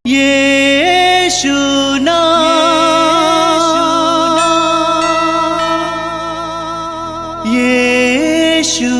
यीशु नाम, यीशु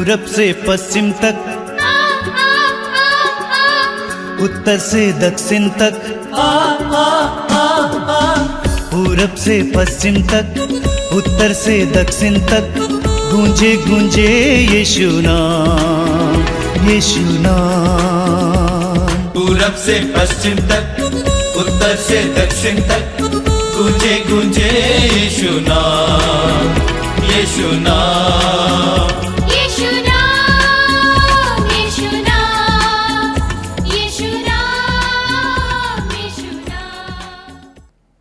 पूरब से पश्चिम तक, उत्तर से दक्षिण तक, पूरब से पश्चिम तक, उत्तर से दक्षिण तक, गूंजे गूंजे यीशु नाम, यीशु नाम। पूरब से पश्चिम तक, उत्तर से दक्षिण तक, गूंजे गूंजे यीशु नाम, यीशु नाम।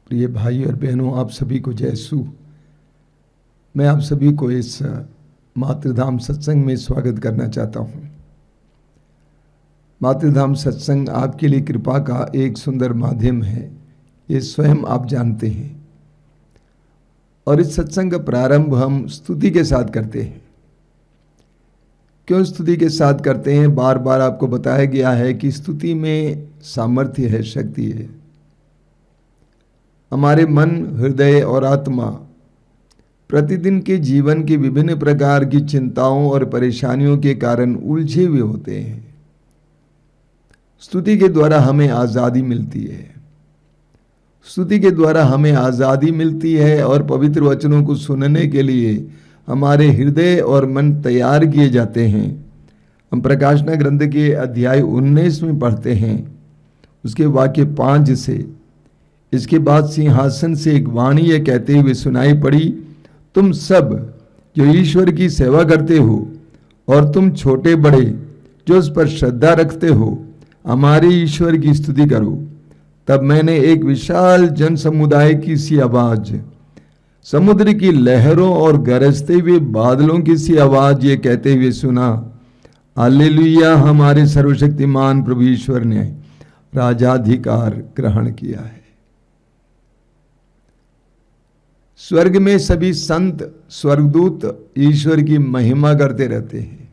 प्रिय भाई और बहनों, आप सभी को जय यीशु। मैं आप सभी को इस मातृधाम सत्संग में स्वागत करना चाहता हूँ। मातृधाम सत्संग आपके लिए कृपा का एक सुंदर माध्यम है, ये स्वयं आप जानते हैं। और इस सत्संग का प्रारंभ हम स्तुति के साथ करते हैं। क्यों स्तुति के साथ करते हैं? बार बार आपको बताया गया है कि स्तुति में सामर्थ्य है, शक्ति है। हमारे मन, हृदय और आत्मा प्रतिदिन के जीवन की विभिन्न प्रकार की चिंताओं और परेशानियों के कारण उलझे हुए होते हैं। स्तुति के द्वारा हमें आज़ादी मिलती है। स्तुति के द्वारा हमें आज़ादी मिलती है और पवित्र वचनों को सुनने के लिए हमारे हृदय और मन तैयार किए जाते हैं। हम प्रकाशना ग्रंथ के अध्याय 19 में पढ़ते हैं, उसके वाक्य 5 से। इसके बाद सिंहासन से एक वाणी ये कहते हुए सुनाई पड़ी, तुम सब जो ईश्वर की सेवा करते हो और तुम छोटे बड़े जो उस पर श्रद्धा रखते हो, हमारे ईश्वर की स्तुति करो। तब मैंने एक विशाल जन समुदाय की सी आवाज, समुद्र की लहरों और गरजते हुए बादलों की सी आवाज ये कहते हुए सुना, हालेलुया, हमारे सर्वशक्तिमान प्रभु ईश्वर ने राजाधिकार ग्रहण किया है। स्वर्ग में सभी संत स्वर्गदूत ईश्वर की महिमा करते रहते हैं,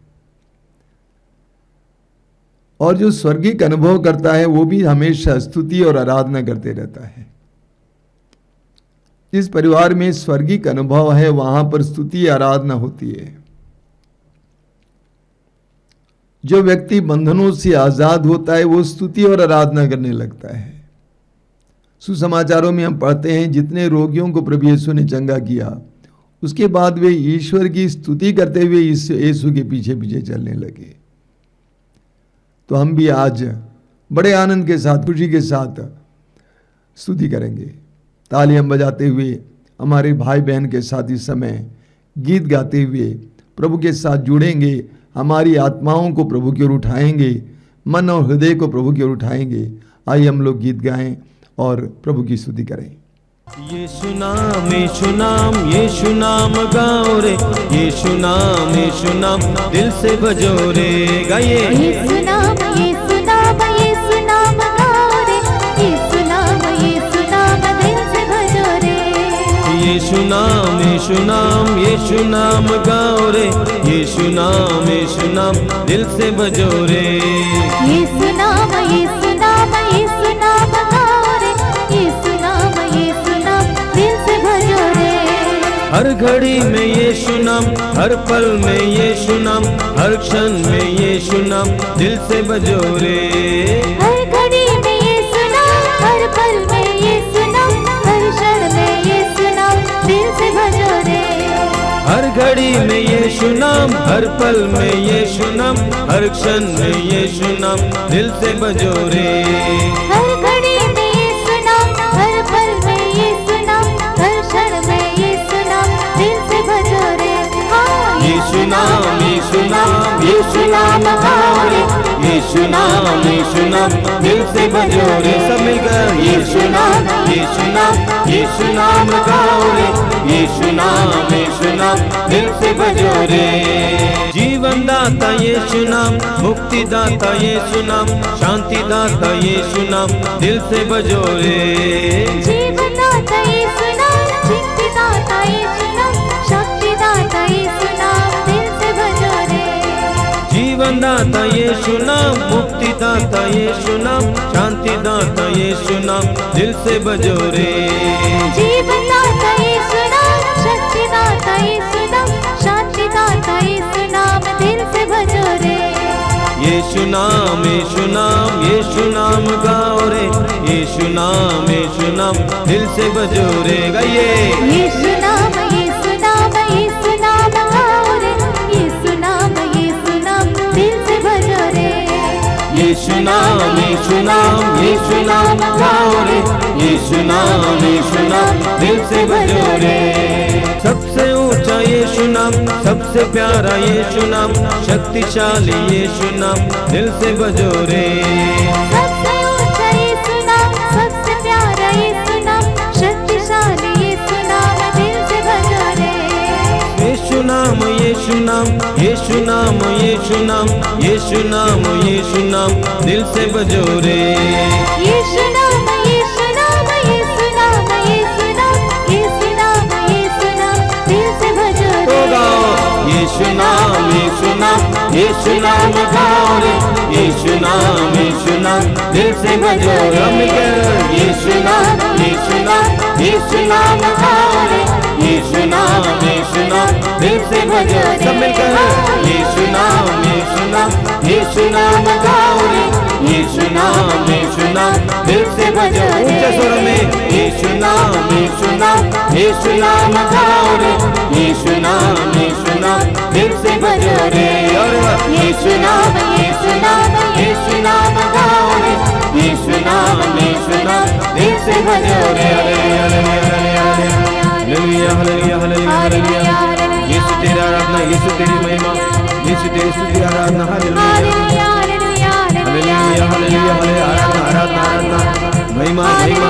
और जो स्वर्गिक अनुभव करता है वो भी हमेशा स्तुति और आराधना करते रहता है। जिस परिवार में स्वर्गिक अनुभव है वहां पर स्तुति आराधना होती है। जो व्यक्ति बंधनों से आजाद होता है वो स्तुति और आराधना करने लगता है। सुसमाचारों में हम पढ़ते हैं, जितने रोगियों को प्रभु यीशु ने चंगा किया, उसके बाद वे ईश्वर की स्तुति करते हुए इस यीशु के पीछे पीछे चलने लगे। तो हम भी आज बड़े आनंद के साथ, खुशी के साथ स्तुति करेंगे। तालियां बजाते हुए हमारे भाई बहन के साथ इस समय गीत गाते हुए प्रभु के साथ जुड़ेंगे। हमारी आत्माओं को प्रभु की ओर उठाएंगे, मन और हृदय को प्रभु की ओर उठाएंगे। आइए हम लोग गीत गाएं और प्रभु की स्तुति करें। यीशु नाम, यीशु नाम, यीशु नाम गाओ रे, यीशु नाम, यीशु नाम, दिल से बजो रे, गाइए। यीशु नाम, यीशु नाम, यीशु नाम गाओ रे, यीशु नाम, यीशु नाम, दिल से बजो रे। यीशु नाम, यीशु नाम, यीशु नाम गाओ रे, यीशु नाम, यीशु नाम, दिल से बजो रे। यीशु नाम, यीशु नाम, यीशु नाम गाओ रे, यीशु नाम, यीशु नाम, दिल से भजो रे। हर घड़ी में यीशु नाम, हर पल में यीशु नाम, हर क्षण में यीशु नाम, दिल से बजो रे। हर घड़ी में यीशु नाम, हर पल में यीशु नाम, हर क्षण में यीशु नाम, दिल से भजो रे। हर घड़ी में यीशु नाम, हर पल में यीशु नाम, हर क्षण में यीशु नाम, दिल से बजो रे। हर घड़ी में यीशु नाम, हर पल में यीशु नाम, हर क्षण में यीशु नाम, दिल से भजो रे। यीशु नाम, यीशु नाम, यीशु नाम गाओ रे, यीशु नाम दिल से भजो रे। सब मिलकर यीशु नाम गाओ रे, यीशु नाम दिल से भजो रे। जीवन दाता यीशु नाम, मुक्ति दाता यीशु नाम, शांति दाता यीशु नाम दिल से भजो रे। जीवन दाता यीशु नाम, मुक्ति दाता यीशु नाम, शक्ति दाता यीशु नाम दिल से भजो रे। जीवन दाता यीशु नाम, मुक्ति दाता यीशु नाम, शांति दाता यीशु नाम दिल से भजो रे। जीवन दाता यीशु नाम, शक्ति दाता यीशु नाम, शांति दाता यीशु नाम दिल से भजो रे। यीशु नाम गाओ रे, यीशु नाम दिल से भजो रे। गाइए यीशु नाम गाओ रे, यीशु नाम दिल से भजो रे। यीशु नाम गाओ रे, यीशु नाम दिल से भजो रे। सबसे ऊंचा यीशु नाम, सबसे प्यारा यीशु नाम, शक्तिशाली यीशु नाम दिल से भजो रे। सबसे ऊंचा यीशु नाम, सबसे प्यारा यीशु नाम, शक्तिशाली यीशु नाम दिल से भजो रे। यीशु नाम दिल से भजो रे। यीशु नाम दिल से भजो रे। यीशु नाम गाओ रे, यीशु नाम दिल से भजो रे। यीशु नाम गाओ रे, यीशु नाम दिल से भजो रे। सब मिलकर यीशु नाम गाओ रे, यीशु नाम दिल से भजो रे। ऊंचे स्वर में यीशु नाम गाओ रे, यीशु नाम दिल से भजो रे। और यीशु नाम गाओ रे, यीशु नाम दिल से भजो रे। Hallelujah hallelujah hallelujah hallelujah. Yeshu तेरी आराधना, यीशु तेरी महिमा, यीशु तेरी स्तुति आराधना। Hallelujah hallelujah hallelujah. आराधना महिमा स्तुति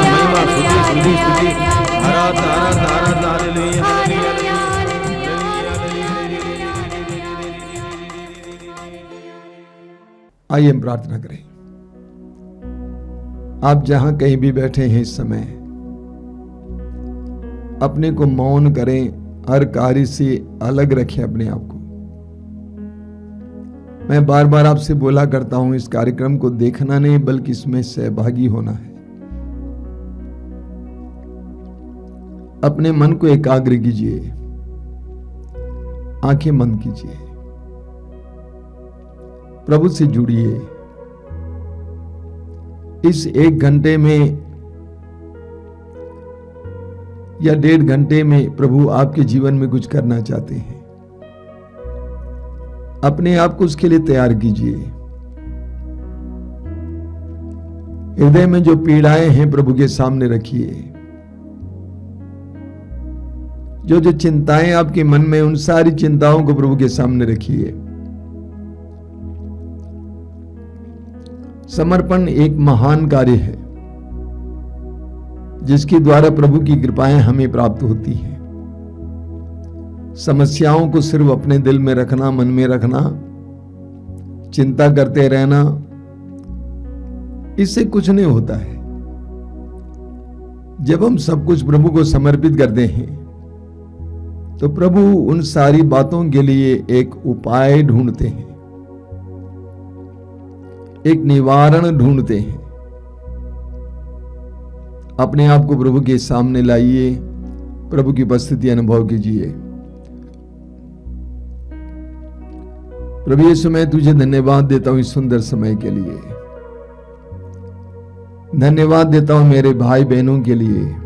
आराधना हालेलुया हालेलुया। आइए हम प्रार्थना करें। आप जहां कहीं भी बैठे हैं इस समय, अपने को मौन करें, हर कार्य से अलग रखें अपने आप को। मैं बार बार आपसे बोला करता हूं, इस कार्यक्रम को देखना नहीं बल्कि इसमें सहभागी होना है। अपने मन को एकाग्र कीजिए, आंखें बंद कीजिए, प्रभु से जुड़िए। इस 1 घंटे में या 1.5 घंटे में प्रभु आपके जीवन में कुछ करना चाहते हैं। अपने आप को उसके लिए तैयार कीजिए। हृदय में जो पीड़ाएं हैं प्रभु के सामने रखिए। जो चिंताएं आपके मन में, उन सारी चिंताओं को प्रभु के सामने रखिए। समर्पण एक महान कार्य है जिसके द्वारा प्रभु की कृपाएं हमें प्राप्त होती हैं। समस्याओं को सिर्फ अपने दिल में रखना, मन में रखना, चिंता करते रहना, इससे कुछ नहीं होता है। जब हम सब कुछ प्रभु को समर्पित करते हैं तो प्रभु उन सारी बातों के लिए एक उपाय ढूंढते हैं, एक निवारण ढूंढते हैं। अपने आप को प्रभु के सामने लाइए, प्रभु की उपस्थिति अनुभव कीजिए। प्रभु यीशु, मैं तुझे धन्यवाद देता हूं इस सुंदर समय के लिए। धन्यवाद देता हूं मेरे भाई बहनों के लिए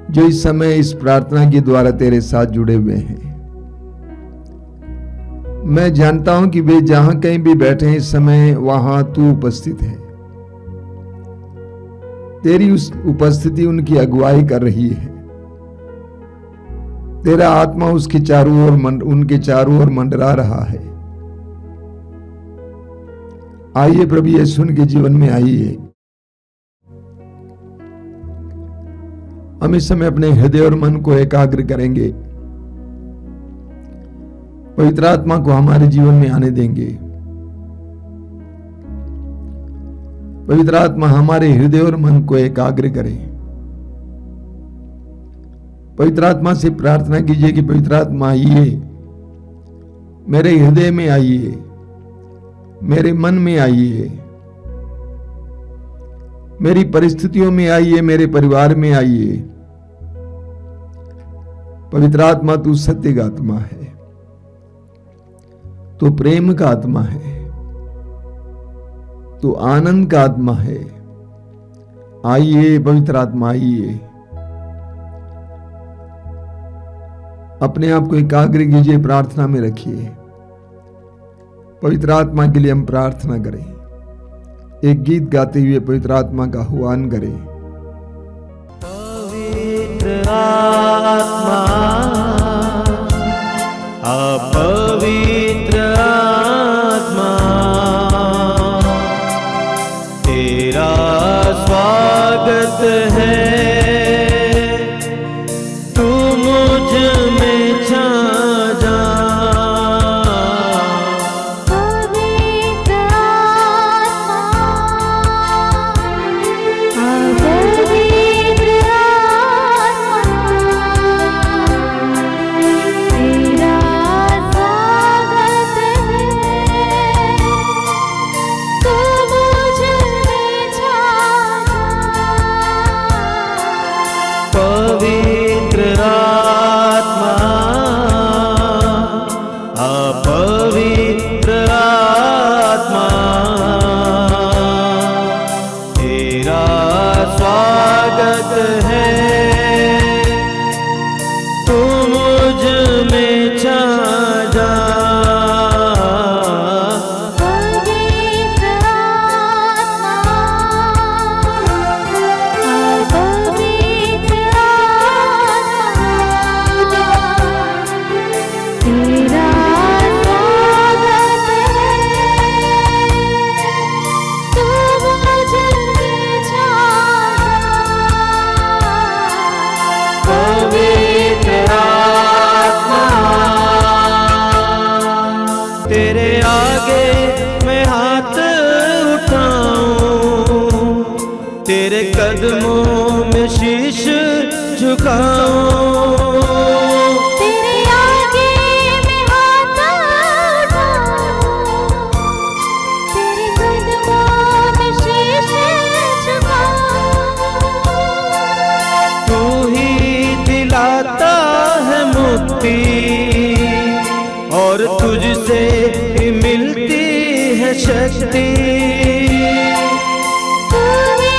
जो इस समय इस प्रार्थना के द्वारा तेरे साथ जुड़े हुए हैं। मैं जानता हूं कि वे जहां कहीं भी बैठे हैं इस समय, वहां तू उपस्थित है। तेरी उस उपस्थिति उनकी अगुवाई कर रही है। तेरा आत्मा उसके चारों ओर उनके चारों ओर मंडरा रहा है। आइए प्रभु यीशु के जीवन में आइए। हम इस समय अपने हृदय और मन को एकाग्र करेंगे, पवित्र आत्मा को हमारे जीवन में आने देंगे। पवित्र आत्मा हमारे हृदय और मन को एकाग्र करे। पवित्र आत्मा से प्रार्थना कीजिए कि पवित्र आत्मा आइए, मेरे हृदय में आइए, मेरे मन में आइए, मेरी परिस्थितियों में आइए, मेरे परिवार में आइए। पवित्र आत्मा तू सत्य का आत्मा है, तो प्रेम का आत्मा है, तो आनंद का आत्मा है। आइए पवित्र आत्मा आइए। अपने आप को एकाग्र कीजिए, प्रार्थना में रखिए। पवित्र आत्मा के लिए हम प्रार्थना करें। एक गीत गाते हुए पवित्र आत्मा का आह्वान करें। पवित्र आत्मा, पवित्र आत्मा, तेरा स्वागत है, तू मुझ में छा जा। पवित्र आत्मा, पवित्र आत्मा, तेरा स्वागत है, तू मुझ में छा जा। पवित्र आत्मा, पवित्र आत्मा, तेरा स्वागत है, तू मुझ में छा जा। पवित्र आत्मा, तेरे आगे मैं हाथ उठाऊं, तेरे कदमों में शीश झुकाऊं। तेरे आगे मैं हाथ उठाऊं, तेरे कदमों में शीश झुकाऊं। तू ही दिलाता है मुक्ति, और तुझसे ही मिलती है शक्ति। तू ही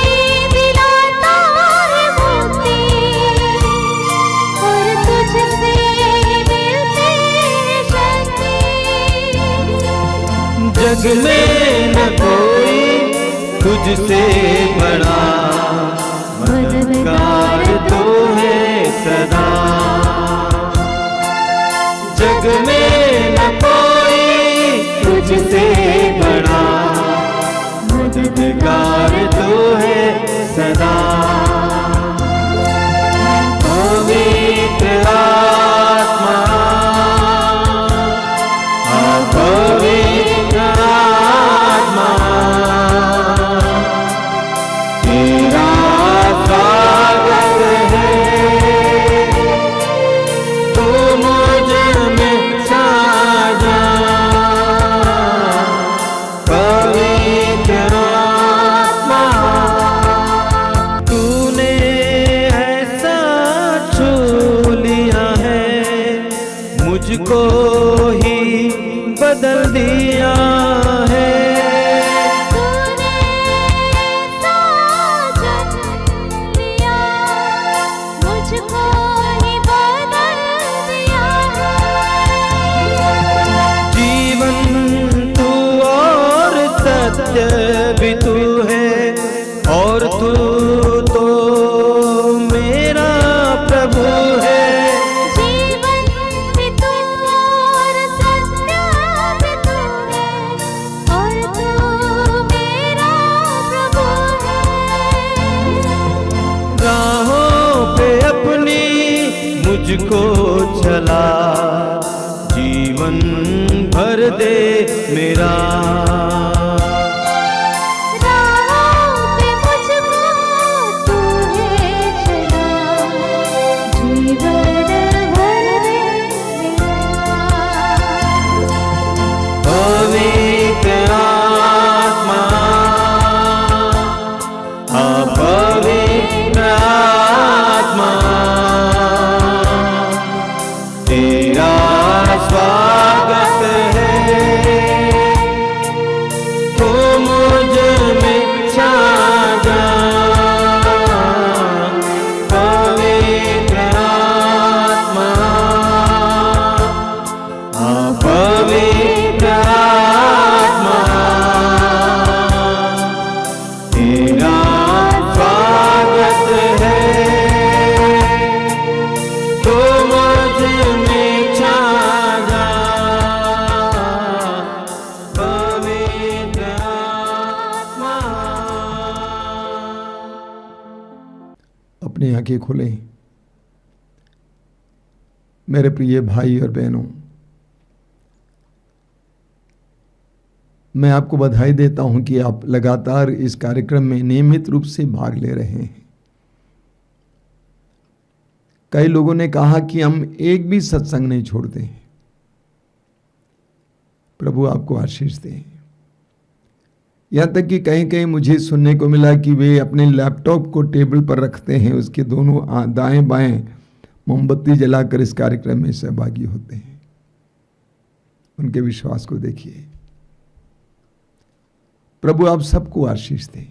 दिलाता है मुक्ति, और तुझसे ही मिलती है शक्ति। जग में न कोई तुझसे बड़ा, मददगार तू है सदा। जग में न कोई तुझसे बड़ा, मददगार तू है सदा। पवित्र आत्मा, पवित्र आत्मा, तेरा स्वागत है, तू मुझ में छा जा। पवित्र आत्मा, तूने ऐसा छू लिया है, मुझको ही बदल दिया है। तूने साजन लिया, मुझको ही बदल दिया है। जीवन तू और सत्य भी तू है, और तू तो मेरा प्रभु है। जीवन भी तू और सत्य भी तू मुझको चला, जीवन भर दे मेरा। राहों पे मुझको तूने चला, जीवन भर दे मेरा। पवित्र आत्मा, पवित्र आत्मा, तेरा स्वागत है, तू मुझ में छा जा। पवित्र आत्मा, पवित्र आत्मा, तेरा स्वागत है, तू मुझ में छा जा। पवित्र आत्मा। अपनी आंखें खोलें। मेरे प्रिय भाई और बहनों, मैं आपको बधाई देता हूं कि आप लगातार इस कार्यक्रम में नियमित रूप से भाग ले रहे हैं। कई लोगों ने कहा कि हम एक भी सत्संग नहीं छोड़ते हैं। प्रभु आपको आशीष दे। यहां तक कि कहीं कहीं मुझे सुनने को मिला कि वे अपने लैपटॉप को टेबल पर रखते हैं, उसके दोनों दाएं बाएं मोमबत्ती जलाकर इस कार्यक्रम में सहभागी होते हैं। उनके विश्वास को देखिए। प्रभु आप सबको आशीष दें।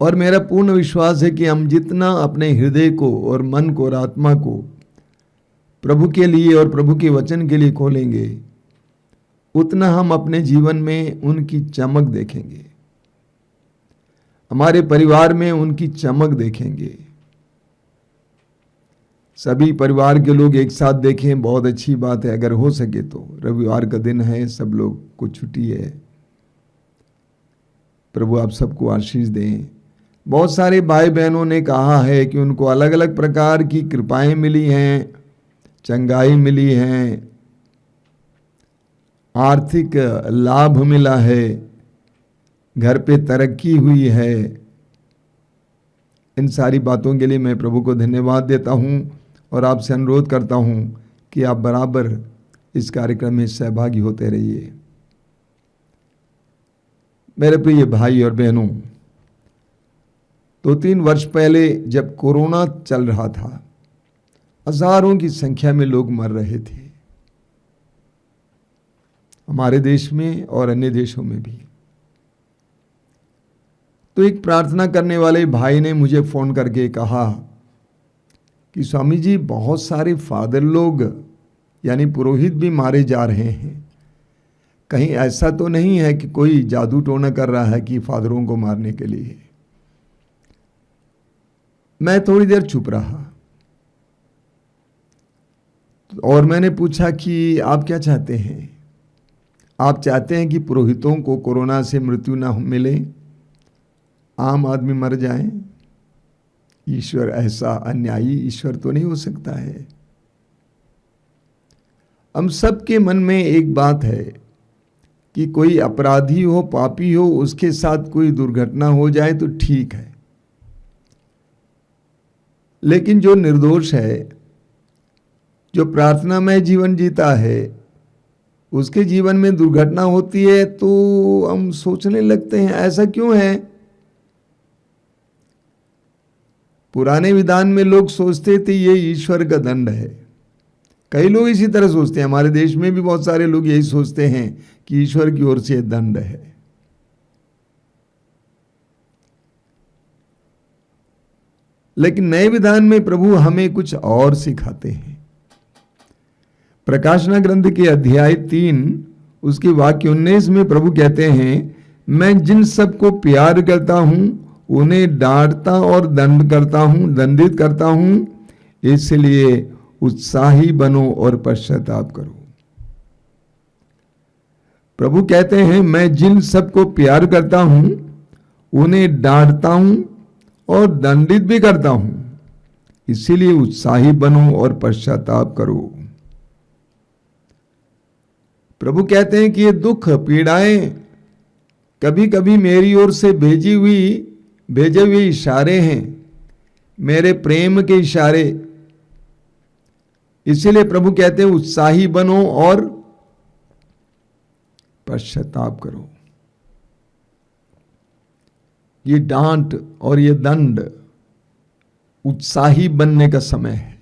और मेरा पूर्ण विश्वास है कि हम जितना अपने हृदय को और मन को और आत्मा को प्रभु के लिए और प्रभु के वचन के लिए खोलेंगे, उतना हम अपने जीवन में उनकी चमक देखेंगे, हमारे परिवार में उनकी चमक देखेंगे। सभी परिवार के लोग एक साथ देखें, बहुत अच्छी बात है। अगर हो सके तो रविवार का दिन है, सब लोग को छुट्टी है। प्रभु आप सबको आशीष दें। बहुत सारे भाई बहनों ने कहा है कि उनको अलग अलग प्रकार की कृपाएं मिली हैं, चंगाई मिली हैं, आर्थिक लाभ मिला है, घर पे तरक्की हुई है। इन सारी बातों के लिए मैं प्रभु को धन्यवाद देता हूं और आपसे अनुरोध करता हूं कि आप बराबर इस कार्यक्रम में सहभागी होते रहिए। मेरे प्रिय भाई और बहनों, 2-3 वर्ष पहले जब कोरोना चल रहा था, हजारों की संख्या में लोग मर रहे थे, हमारे देश में और अन्य देशों में भी। तो एक प्रार्थना करने वाले भाई ने मुझे फोन करके कहा कि स्वामी जी, बहुत सारे फादर लोग यानी पुरोहित भी मारे जा रहे हैं। कहीं ऐसा तो नहीं है कि कोई जादू टोना कर रहा है कि फादरों को मारने के लिए? मैं थोड़ी देर चुप रहा और मैंने पूछा कि आप क्या चाहते हैं? आप चाहते हैं कि पुरोहितों को कोरोना से मृत्यु ना मिले, आम आदमी मर जाए? ईश्वर ऐसा अन्यायी ईश्वर तो नहीं हो सकता है। हम सबके मन में एक बात है कि कोई अपराधी हो, पापी हो, उसके साथ कोई दुर्घटना हो जाए तो ठीक है, लेकिन जो निर्दोष है, जो प्रार्थनामय जीवन जीता है, उसके जीवन में दुर्घटना होती है तो हम सोचने लगते हैं ऐसा क्यों है। पुराने विधान में लोग सोचते थे ये ईश्वर का दंड है। कई लोग इसी तरह सोचते हैं, हमारे देश में भी बहुत सारे लोग यही सोचते हैं कि ईश्वर की ओर से दंड है। लेकिन नए विधान में प्रभु हमें कुछ और सिखाते हैं। प्रकाशना ग्रंथ के अध्याय 3 उसके वाक्य 19 में प्रभु कहते हैं, मैं जिन सबको प्यार करता हूं उन्हें डांटता और दंडित करता हूं, इसलिए उत्साही बनो और पश्चाताप करो। प्रभु कहते हैं, मैं जिन सबको प्यार करता हूं उन्हें डांटता हूं और दंडित भी करता हूं, इसीलिए उत्साही बनो और पश्चाताप करो। प्रभु कहते हैं कि ये दुख पीड़ाएं कभी कभी मेरी ओर से भेजे हुए इशारे हैं, मेरे प्रेम के इशारे। इसीलिए प्रभु कहते हैं उत्साही बनो और पश्चाताप करो। ये डांट और ये दंड उत्साही बनने का समय है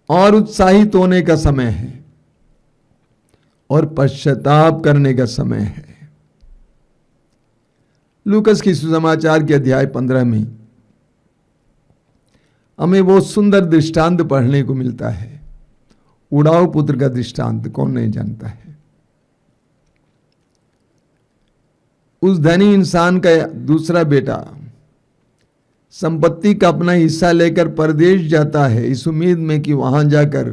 और उत्साहित होने का समय है और पश्चाताप करने का समय है। लूकस की सुसमाचार के अध्याय 15 में हमें वो सुंदर दृष्टांत पढ़ने को मिलता है। उड़ाऊ पुत्र का दृष्टांत कौन नहीं जानता है। उस धनी इंसान का दूसरा बेटा संपत्ति का अपना हिस्सा लेकर परदेश जाता है इस उम्मीद में कि वहां जाकर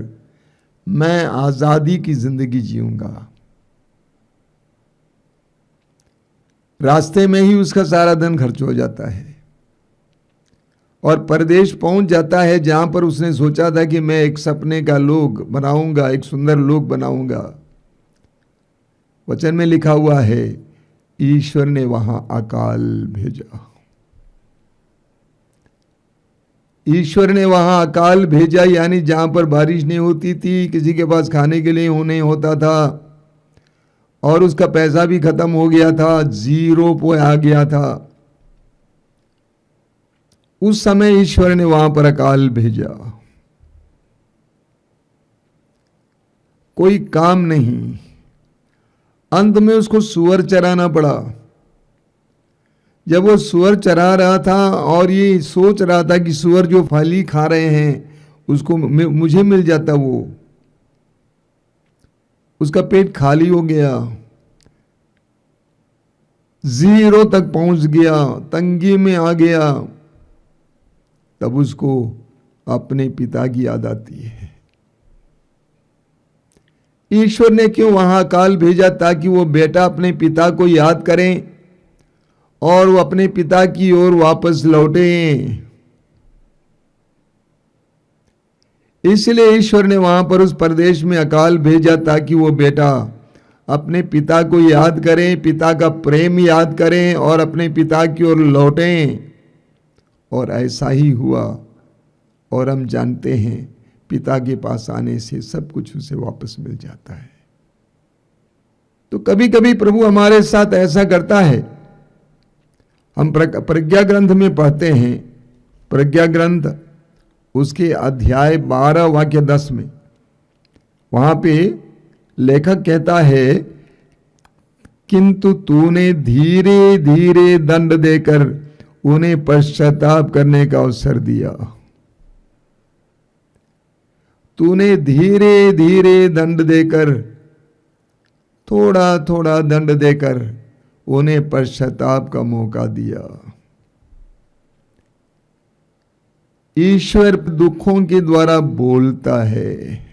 मैं आजादी की जिंदगी जीऊंगा। रास्ते में ही उसका सारा धन खर्च हो जाता है और परदेश पहुंच जाता है जहां पर उसने सोचा था कि मैं एक सपने का लोक बनाऊंगा, एक सुंदर लोक बनाऊंगा। वचन में लिखा हुआ है ईश्वर ने वहां अकाल भेजा। ईश्वर ने वहां अकाल भेजा, यानी जहां पर बारिश नहीं होती थी, किसी के पास खाने के लिए नहीं होता था और उसका पैसा भी खत्म हो गया था, जीरो पे आ गया था, उस समय ईश्वर ने वहां पर अकाल भेजा। कोई काम नहीं, अंत में उसको सुअर चराना पड़ा। जब वो सुअर चरा रहा था और ये सोच रहा था कि सुअर जो फली खा रहे हैं उसको मुझे मिल जाता, वो उसका पेट खाली हो गया, जीरो तक पहुंच गया, तंगी में आ गया। तब उसको अपने पिता की याद आती है। ईश्वर ने क्यों वहां अकाल भेजा? ताकि वो बेटा अपने पिता को याद करें और वो अपने पिता की ओर वापस लौटे। इसलिए ईश्वर ने वहां पर उस प्रदेश में अकाल भेजा ताकि वो बेटा अपने पिता को याद करें, पिता का प्रेम याद करें और अपने पिता की ओर लौटें। और ऐसा ही हुआ और हम जानते हैं पिता के पास आने से सब कुछ उसे वापस मिल जाता है। तो कभी कभी प्रभु हमारे साथ ऐसा करता है। हम प्रज्ञा ग्रंथ में पढ़ते हैं, प्रज्ञा ग्रंथ उसके अध्याय 12 वाक्य 10 में, वहां पे लेखक कहता है किंतु तूने धीरे धीरे दंड देकर उन्हें पश्चाताप करने का अवसर दिया। तूने धीरे धीरे दंड देकर, थोड़ा थोड़ा दंड देकर उन्हें पश्चाताप का मौका दिया। ईश्वर दुखों के द्वारा बोलता है।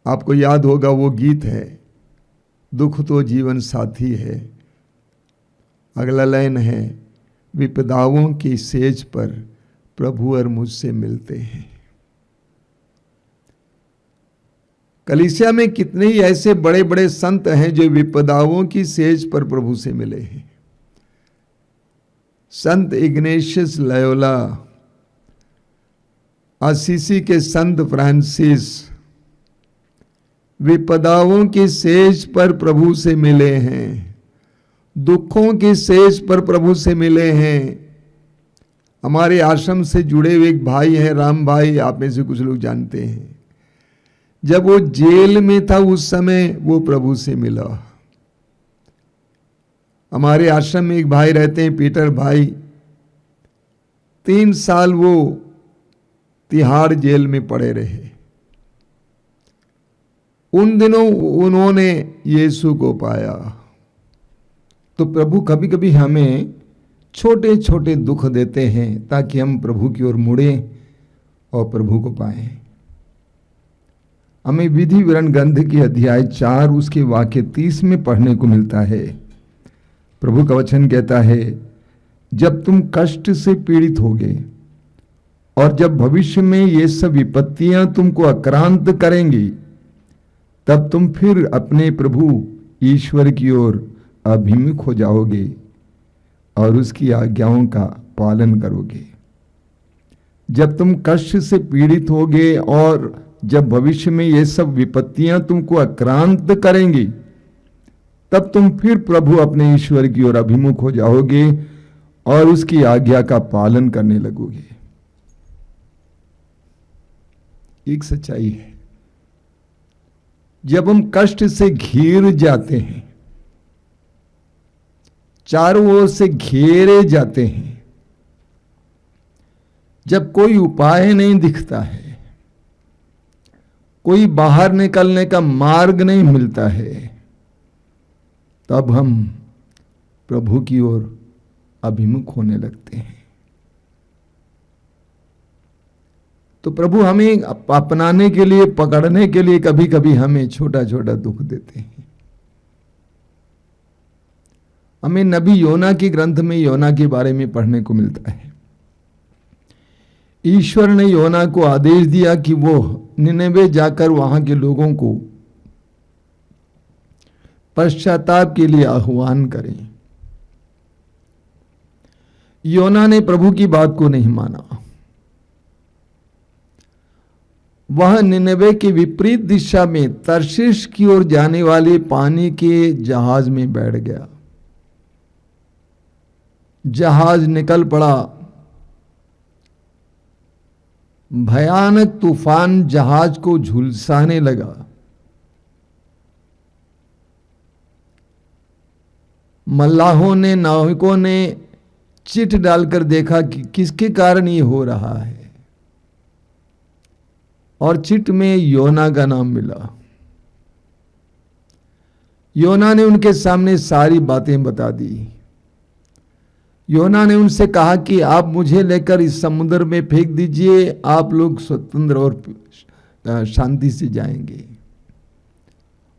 आपको याद होगा वो गीत है, दुख तो जीवन साथी है। अगला लाइन है, विपदाओं की सेज पर प्रभु और मुझसे मिलते हैं। कलीसिया में कितने ही ऐसे बड़े बड़े संत हैं जो विपदाओं की सेज पर प्रभु से मिले हैं। संत इग्नेशियस लयोला, असीसी के संत फ्रांसिस विपदाओं की सेज पर प्रभु से मिले हैं, दुखों की सेज पर प्रभु से मिले हैं। हमारे आश्रम से जुड़े हुए एक भाई हैं, राम भाई, आप में से कुछ लोग जानते हैं। जब वो जेल में था उस समय वो प्रभु से मिला। हमारे आश्रम में एक भाई रहते हैं, पीटर भाई, 3 साल वो तिहाड़ जेल में पड़े रहे। उन दिनों उन्होंने यीशु को पाया। तो प्रभु कभी कभी हमें छोटे छोटे दुख देते हैं ताकि हम प्रभु की ओर मुड़ें और प्रभु को पाएं। हमें विधि विवरण ग्रंथ के अध्याय 4 उसके वाक्य 30 में पढ़ने को मिलता है। प्रभु का वचन कहता है, जब तुम कष्ट से पीड़ित होगे और जब भविष्य में ये सब विपत्तियां तुमको आक्रांत करेंगी, तब तुम फिर अपने प्रभु ईश्वर की ओर अभिमुख हो जाओगे और उसकी आज्ञाओं का पालन करोगे। जब तुम कष्ट से पीड़ित होगे और जब भविष्य में ये सब विपत्तियां तुमको आक्रांत करेंगी, तब तुम फिर प्रभु अपने ईश्वर की ओर अभिमुख हो जाओगे और उसकी आज्ञा का पालन करने लगोगे। एक सच्चाई है, जब हम कष्ट से घिर जाते हैं, चारों ओर से घेरे जाते हैं, जब कोई उपाय नहीं दिखता है, कोई बाहर निकलने का मार्ग नहीं मिलता है, तब हम प्रभु की ओर अभिमुख होने लगते हैं। तो प्रभु हमें अपनाने के लिए, पकड़ने के लिए कभी कभी हमें छोटा छोटा दुख देते हैं। हमें नबी योना की ग्रंथ में योना के बारे में पढ़ने को मिलता है। ईश्वर ने योना को आदेश दिया कि वो निनेवे जाकर वहां के लोगों को पश्चाताप के लिए आह्वान करें। योना ने प्रभु की बात को नहीं माना। वह निनेवे के विपरीत दिशा में तर्शीश की ओर जाने वाले पानी के जहाज में बैठ गया। जहाज निकल पड़ा। भयानक तूफान जहाज को झुलसाने लगा। मल्लाहों ने, नाविकों ने चिट डालकर देखा कि किसके कारण ये हो रहा है, और चिट में योना का नाम मिला। योना ने उनके सामने सारी बातें बता दी। योना ने उनसे कहा कि आप मुझे लेकर इस समुद्र में फेंक दीजिए, आप लोग स्वतंत्र और शांति से जाएंगे।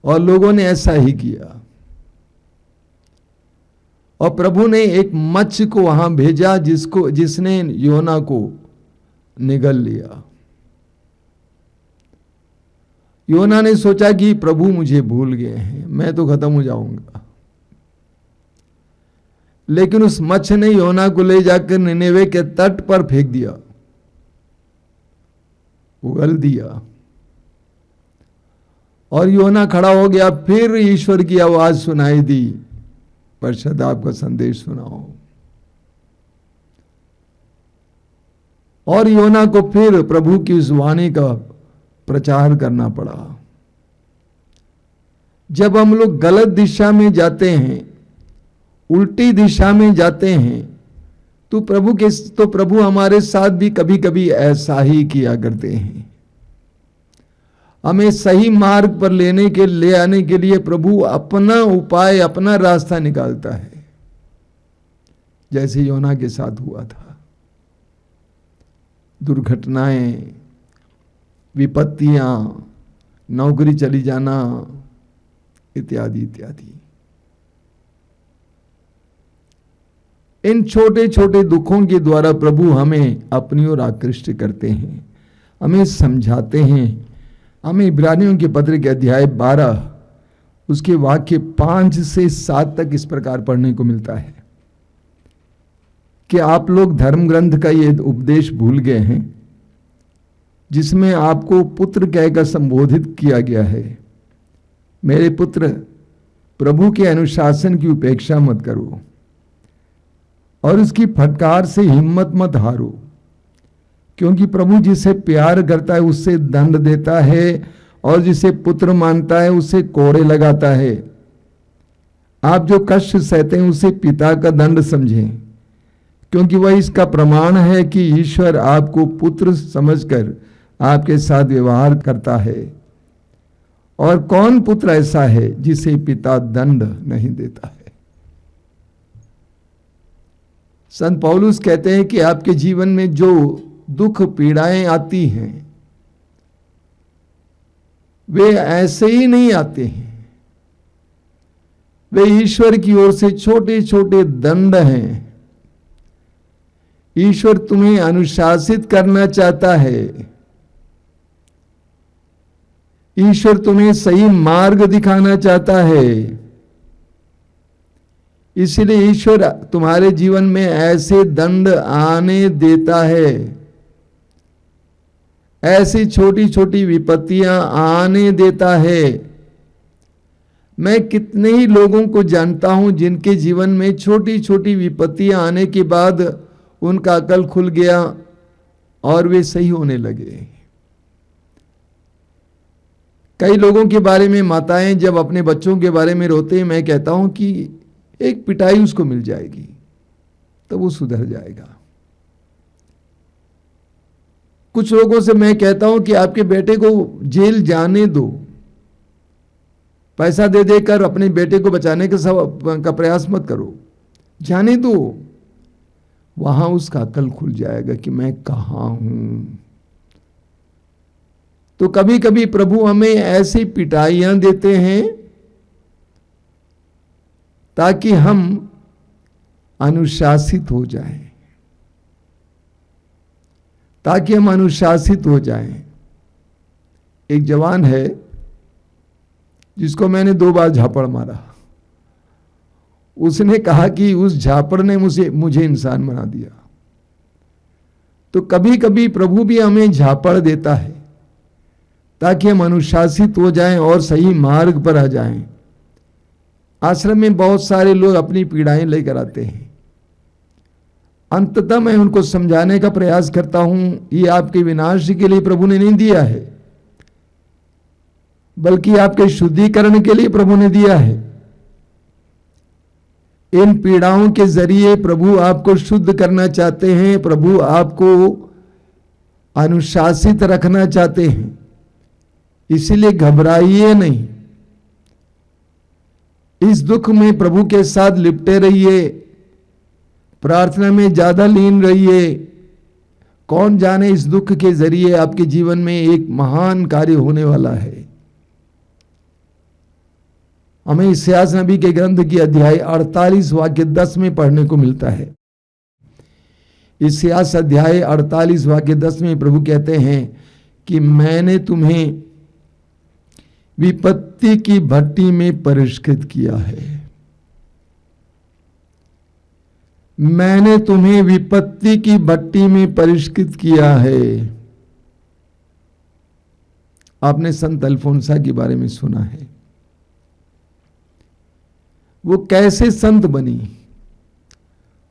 और लोगों ने ऐसा ही किया। और प्रभु ने एक मत्स्य को वहां भेजा जिसने योना को निगल लिया। योना ने सोचा कि प्रभु मुझे भूल गए हैं, मैं तो खत्म हो जाऊंगा। लेकिन उस मत्स्य ने योना को ले जाकर निनेवे के तट पर फेंक दिया, उगल दिया। और योना खड़ा हो गया। फिर ईश्वर की आवाज सुनाई दी, पश्चाताप का संदेश सुनाओ। और योना को फिर प्रभु की उस वाणी का प्रचार करना पड़ा। जब हम लोग गलत दिशा में जाते हैं, उल्टी दिशा में जाते हैं, तो प्रभु हमारे साथ भी कभी कभी ऐसा ही किया करते हैं। हमें सही मार्ग पर ले आने के लिए प्रभु अपना उपाय, अपना रास्ता निकालता है, जैसे योना के साथ हुआ था। दुर्घटनाएं, विपत्तियां, नौकरी चली जाना, इत्यादि इत्यादि। इन छोटे छोटे दुखों के द्वारा प्रभु हमें अपनी ओर आकृष्ट करते हैं, हमें समझाते हैं। हमें इब्रानियों के पत्र के अध्याय 12 उसके वाक्य 5 से 7 तक इस प्रकार पढ़ने को मिलता है कि आप लोग धर्म ग्रंथ का ये उपदेश भूल गए हैं, जिसमें आपको पुत्र कहकर संबोधित किया गया है। मेरे पुत्र, प्रभु के अनुशासन की उपेक्षा मत करो और उसकी फटकार से हिम्मत मत हारो, क्योंकि प्रभु जिसे प्यार करता है उससे दंड देता है और जिसे पुत्र मानता है उसे कोड़े लगाता है। आप जो कष्ट सहते हैं उसे पिता का दंड समझें, क्योंकि वह इसका प्रमाण है कि ईश्वर आपको पुत्र समझकर आपके साथ व्यवहार करता है। और कौन पुत्र ऐसा है जिसे पिता दंड नहीं देता है। संत पौलुस कहते हैं कि आपके जीवन में जो दुख पीड़ाएं आती हैं वे ऐसे ही नहीं आते हैं, वे ईश्वर की ओर से छोटे छोटे दंड हैं ईश्वर तुम्हें अनुशासित करना चाहता है। ईश्वर तुम्हें सही मार्ग दिखाना चाहता है। इसलिए ईश्वर तुम्हारे जीवन में ऐसे दंड आने देता है, ऐसी छोटी छोटी विपत्तियां आने देता है। मैं कितने ही लोगों को जानता हूं जिनके जीवन में छोटी छोटी विपत्तियां आने के बाद उनका अकल खुल गया और वे सही होने लगे। कई लोगों के बारे में माताएं जब अपने बच्चों के बारे में रोते हैं, मैं कहता हूं कि एक पिटाई उसको मिल जाएगी तो वो सुधर जाएगा। कुछ लोगों से मैं कहता हूं कि आपके बेटे को जेल जाने दो, पैसा दे देकर अपने बेटे को बचाने का प्रयास मत करो, जाने दो। वहां उसका अकल खुल जाएगा कि मैं कहां हूं। तो कभी कभी प्रभु हमें ऐसी पिटाइयां देते हैं ताकि हम अनुशासित हो जाएं, ताकि हम अनुशासित हो जाएं। एक जवान है जिसको मैंने 2 बार झापड़ मारा। उसने कहा कि उस झापड़ ने मुझे इंसान बना दिया। तो कभी कभी प्रभु भी हमें झापड़ देता है ताकि हम अनुशासित हो जाएं और सही मार्ग पर आ जाएं। आश्रम में बहुत सारे लोग अपनी पीड़ाएं लेकर आते हैं। अंततः मैं उनको समझाने का प्रयास करता हूं, ये आपके विनाश के लिए प्रभु ने नहीं दिया है, बल्कि आपके शुद्धिकरण के लिए प्रभु ने दिया है। इन पीड़ाओं के जरिए प्रभु आपको शुद्ध करना चाहते हैं, प्रभु आपको अनुशासित रखना चाहते हैं। इसीलिए घबराइए नहीं, इस दुख में प्रभु के साथ लिपटे रहिए, प्रार्थना में ज्यादा लीन रहिए। कौन जाने इस दुख के जरिए आपके जीवन में एक महान कार्य होने वाला है। हमें इस्यास नबी के ग्रंथ की अध्याय 48 वाक्य 10 में पढ़ने को मिलता है। इस्यास अध्याय 48 वाक्य 10 में प्रभु कहते हैं कि मैंने तुम्हें विपत्ति की भट्टी में परिष्कृत किया है। मैंने तुम्हें विपत्ति की भट्टी में परिष्कृत किया है। आपने संत अल्फोंसा के बारे में सुना है। वो कैसे संत बनी?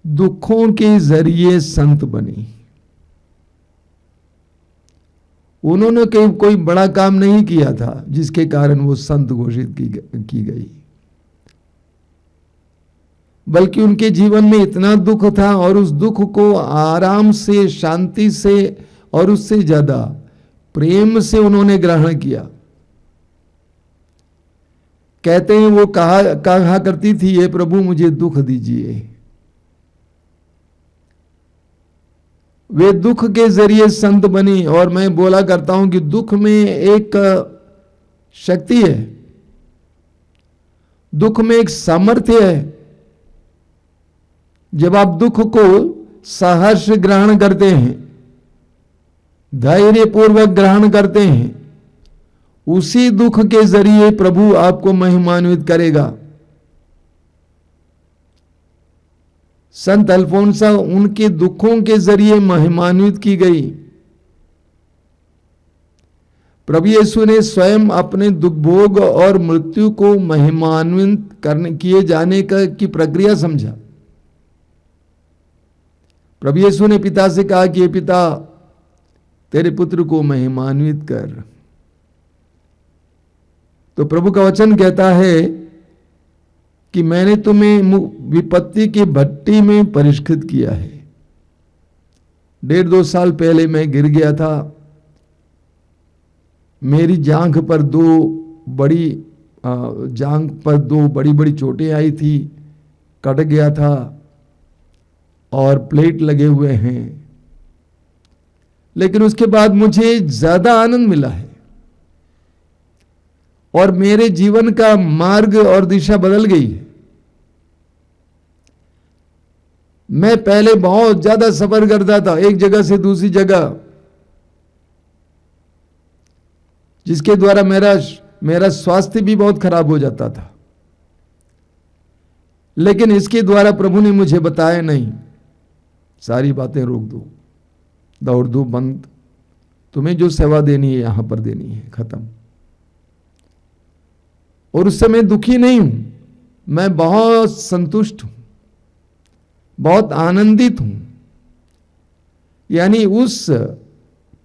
दुखों के जरिए संत बनी। उन्होंने कोई बड़ा काम नहीं किया था जिसके कारण वो संत घोषित की गई, बल्कि उनके जीवन में इतना दुख था और उस दुख को आराम से, शांति से और उससे ज्यादा प्रेम से उन्होंने ग्रहण किया। कहते हैं वो कहा करती थी, ये प्रभु मुझे दुख दीजिए। वे दुख के जरिए संत बनी। और मैं बोला करता हूं कि दुख में एक शक्ति है, दुख में एक सामर्थ्य है। जब आप दुख को सहर्ष ग्रहण करते हैं, धैर्य पूर्वक ग्रहण करते हैं, उसी दुख के जरिए प्रभु आपको महिमान्वित करेगा। संत अल्फोंसा उनके दुखों के जरिए महिमान्वित की गई। प्रभु यीशु ने स्वयं अपने दुख भोग और मृत्यु को महिमान्वित किए जाने की प्रक्रिया समझा। प्रभु यीशु ने पिता से कहा कि पिता, तेरे पुत्र को महिमान्वित कर। तो प्रभु का वचन कहता है कि मैंने तुम्हें विपत्ति की भट्टी में परिष्कृत किया है। 1.5-2 साल पहले मैं गिर गया था। मेरी जांघ पर दो बड़ी बड़ी चोटें आई थी, कट गया था और प्लेट लगे हुए हैं। लेकिन उसके बाद मुझे ज्यादा आनंद मिला है और मेरे जीवन का मार्ग और दिशा बदल गई है। मैं पहले बहुत ज्यादा सफर करता था एक जगह से दूसरी जगह, जिसके द्वारा मेरा स्वास्थ्य भी बहुत खराब हो जाता था। लेकिन इसके द्वारा प्रभु ने मुझे बताया, नहीं, सारी बातें रोक दो, दौड़ धूप बंद, तुम्हें जो सेवा देनी है यहां पर देनी है, खत्म। और उससे मैं दुखी नहीं हूं, मैं बहुत संतुष्ट हूं, बहुत आनंदित हूं। यानी उस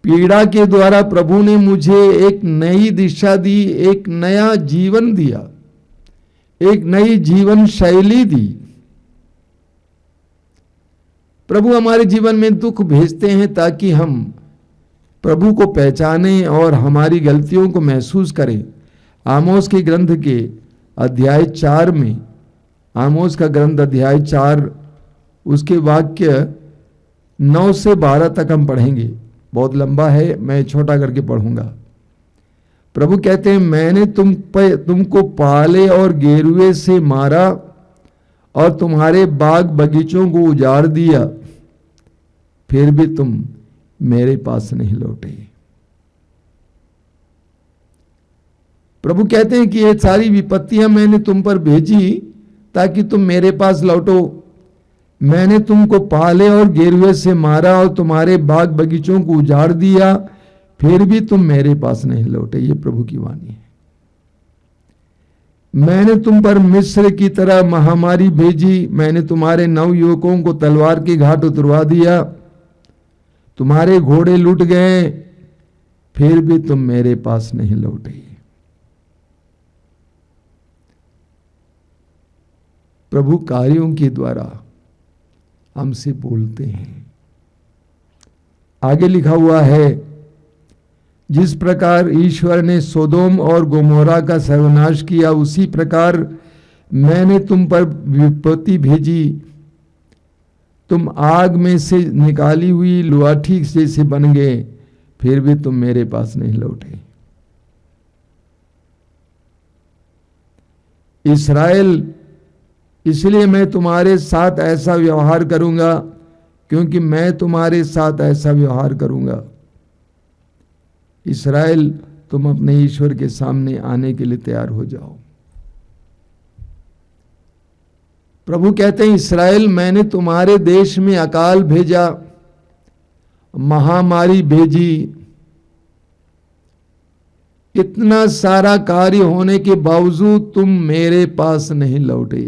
पीड़ा के द्वारा प्रभु ने मुझे एक नई दिशा दी, एक नया जीवन दिया, एक नई जीवन शैली दी। प्रभु हमारे जीवन में दुख भेजते हैं ताकि हम प्रभु को पहचानें और हमारी गलतियों को महसूस करें। आमोस के ग्रंथ के अध्याय 4 में, आमोस का ग्रंथ अध्याय 4 उसके वाक्य 9 से 12 तक हम पढ़ेंगे। बहुत लंबा है, मैं छोटा करके पढ़ूंगा। प्रभु कहते हैं, मैंने तुमको पाले और गेरुए से मारा और तुम्हारे बाग बगीचों को उजाड़ दिया, फिर भी तुम मेरे पास नहीं लौटे। प्रभु कहते हैं कि ये सारी विपत्तियां मैंने तुम पर भेजी ताकि तुम मेरे पास लौटो। मैंने तुमको पाले और गेरुए से मारा और तुम्हारे बाग बगीचों को उजाड़ दिया, फिर भी तुम मेरे पास नहीं लौटे। ये प्रभु की वाणी है। मैंने तुम पर मिस्र की तरह महामारी भेजी, मैंने तुम्हारे नवयुवकों को तलवार के घाट उतरवा दिया, तुम्हारे घोड़े लूट गए, फिर भी तुम मेरे पास नहीं लौटे। प्रभु कार्यों के द्वारा हमसे बोलते हैं। आगे लिखा हुआ है, जिस प्रकार ईश्वर ने सोदोम और गोमोरा का सर्वनाश किया, उसी प्रकार मैंने तुम पर विपत्ति भेजी। तुम आग में से निकाली हुई लुआठी जैसे बन गए, फिर भी तुम मेरे पास नहीं लौटे। इस्राएल, इसलिए मैं तुम्हारे साथ ऐसा व्यवहार करूंगा, क्योंकि मैं तुम्हारे साथ ऐसा व्यवहार करूंगा। इस्राएल, तुम अपने ईश्वर के सामने आने के लिए तैयार हो जाओ। प्रभु कहते हैं, इस्राएल, मैंने तुम्हारे देश में अकाल भेजा, महामारी भेजी, इतना सारा कार्य होने के बावजूद तुम मेरे पास नहीं लौटे।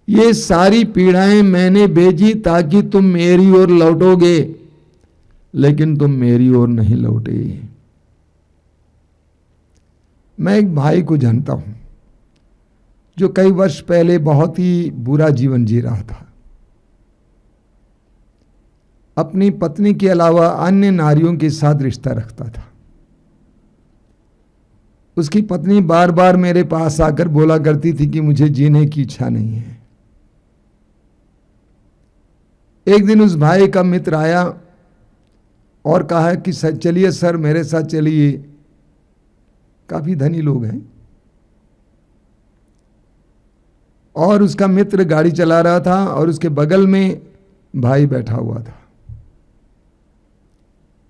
ये सारी पीड़ाएं मैंने भेजी ताकि तुम मेरी ओर लौटोगे, लेकिन तुम मेरी ओर नहीं लौटे। मैं एक भाई को जानता हूं जो कई वर्ष पहले बहुत ही बुरा जीवन जी रहा था। अपनी पत्नी के अलावा अन्य नारियों के साथ रिश्ता रखता था। उसकी पत्नी बार बार मेरे पास आकर बोला करती थी कि मुझे जीने की इच्छा नहीं है। एक दिन उस भाई का मित्र आया और कहा कि चलिए सर, मेरे साथ चलिए। काफी धनी लोग हैं। और उसका मित्र गाड़ी चला रहा था और उसके बगल में भाई बैठा हुआ था।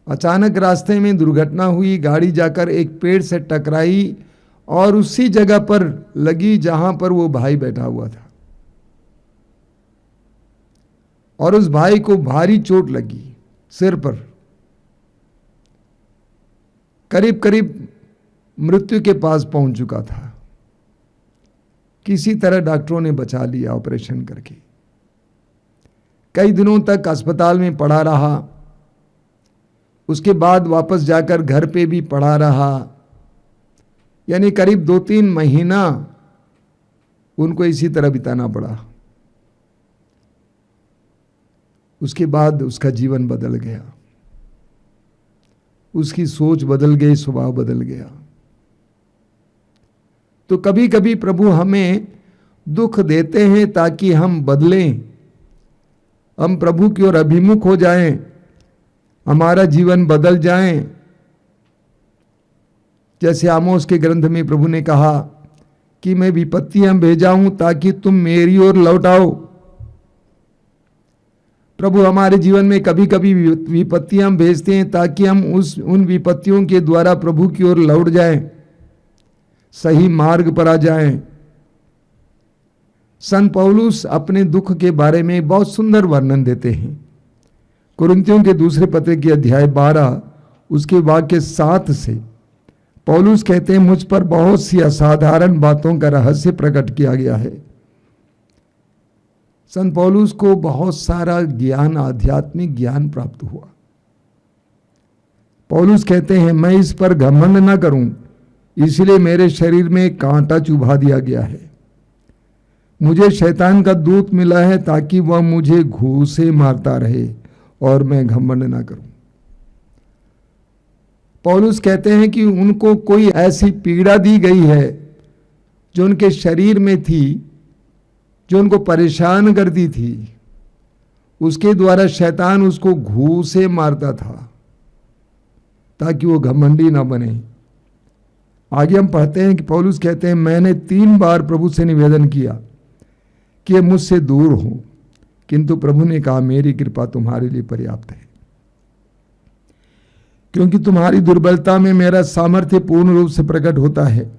अचानक रास्ते में दुर्घटना हुई। गाड़ी जाकर एक पेड़ से टकराई और उसी जगह पर लगी जहां पर वो भाई बैठा हुआ था, और उस भाई को भारी चोट लगी सिर पर। करीब करीब मृत्यु के पास पहुंच चुका था। किसी तरह डॉक्टरों ने बचा लिया ऑपरेशन करके। कई दिनों तक अस्पताल में पड़ा रहा। उसके बाद वापस जाकर घर पे भी पड़ा रहा। यानी करीब 2-3 महीना उनको इसी तरह बिताना पड़ा। उसके बाद उसका जीवन बदल गया, उसकी सोच बदल गई, स्वभाव बदल गया। तो कभी कभी प्रभु हमें दुख देते हैं ताकि हम बदलें, हम प्रभु की ओर अभिमुख हो जाएं, हमारा जीवन बदल जाए। जैसे आमोस के ग्रंथ में प्रभु ने कहा कि मैं विपत्तियां भेजा हूं ताकि तुम मेरी ओर लौट आओ। प्रभु हमारे जीवन में कभी कभी विपत्तियां भेजते हैं ताकि हम उन विपत्तियों के द्वारा प्रभु की ओर लौट जाएं, सही मार्ग पर आ जाएं। संत पौलुस अपने दुख के बारे में बहुत सुंदर वर्णन देते हैं। कुरिन्थियों के दूसरे पत्र के अध्याय 12 उसके वाक्य 7 से पौलुस कहते हैं, मुझ पर बहुत सी असाधारण बातों का रहस्य प्रकट किया गया है। संत पौलुस को बहुत सारा ज्ञान, आध्यात्मिक ज्ञान प्राप्त हुआ। पौलुस कहते हैं, मैं इस पर घमंड न करूं, इसलिए मेरे शरीर में कांटा चुभा दिया गया है। मुझे शैतान का दूत मिला है ताकि वह मुझे घूंसे मारता रहे और मैं घमंड ना करूं। पौलुस कहते हैं कि उनको कोई ऐसी पीड़ा दी गई है जो उनके शरीर में थी, जो उनको परेशान करती थी। उसके द्वारा शैतान उसको घूंसे मारता था ताकि वो घमंडी ना बने। आगे हम पढ़ते हैं कि पौलुस कहते हैं, मैंने 3 बार प्रभु से निवेदन किया कि मुझसे दूर हो, किंतु प्रभु ने कहा, मेरी कृपा तुम्हारे लिए पर्याप्त है, क्योंकि तुम्हारी दुर्बलता में मेरा सामर्थ्य पूर्ण रूप से प्रकट होता है।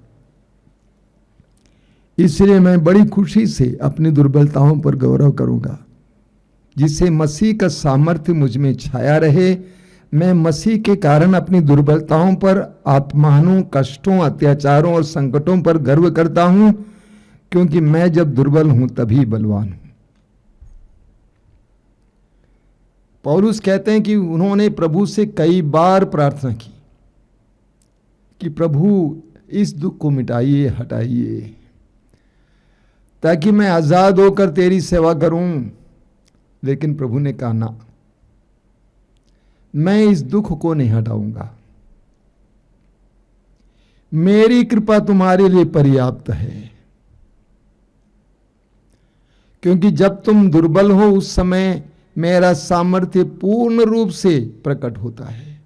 इसलिए मैं बड़ी खुशी से अपनी दुर्बलताओं पर गौरव करूंगा, जिससे मसीह का सामर्थ्य मुझ में छाया रहे। मैं मसीह के कारण अपनी दुर्बलताओं पर, अपमानों, कष्टों, अत्याचारों और संकटों पर गर्व करता हूं, क्योंकि मैं जब दुर्बल हूं तभी बलवान हूं। पौलुस कहते हैं कि उन्होंने प्रभु से कई बार प्रार्थना की कि प्रभु इस दुख को मिटाइए, हटाइए, ताकि मैं आजाद होकर तेरी सेवा करूं। लेकिन प्रभु ने कहा, ना, मैं इस दुख को नहीं हटाऊंगा, मेरी कृपा तुम्हारे लिए पर्याप्त है। क्योंकि जब तुम दुर्बल हो उस समय मेरा सामर्थ्य पूर्ण रूप से प्रकट होता है।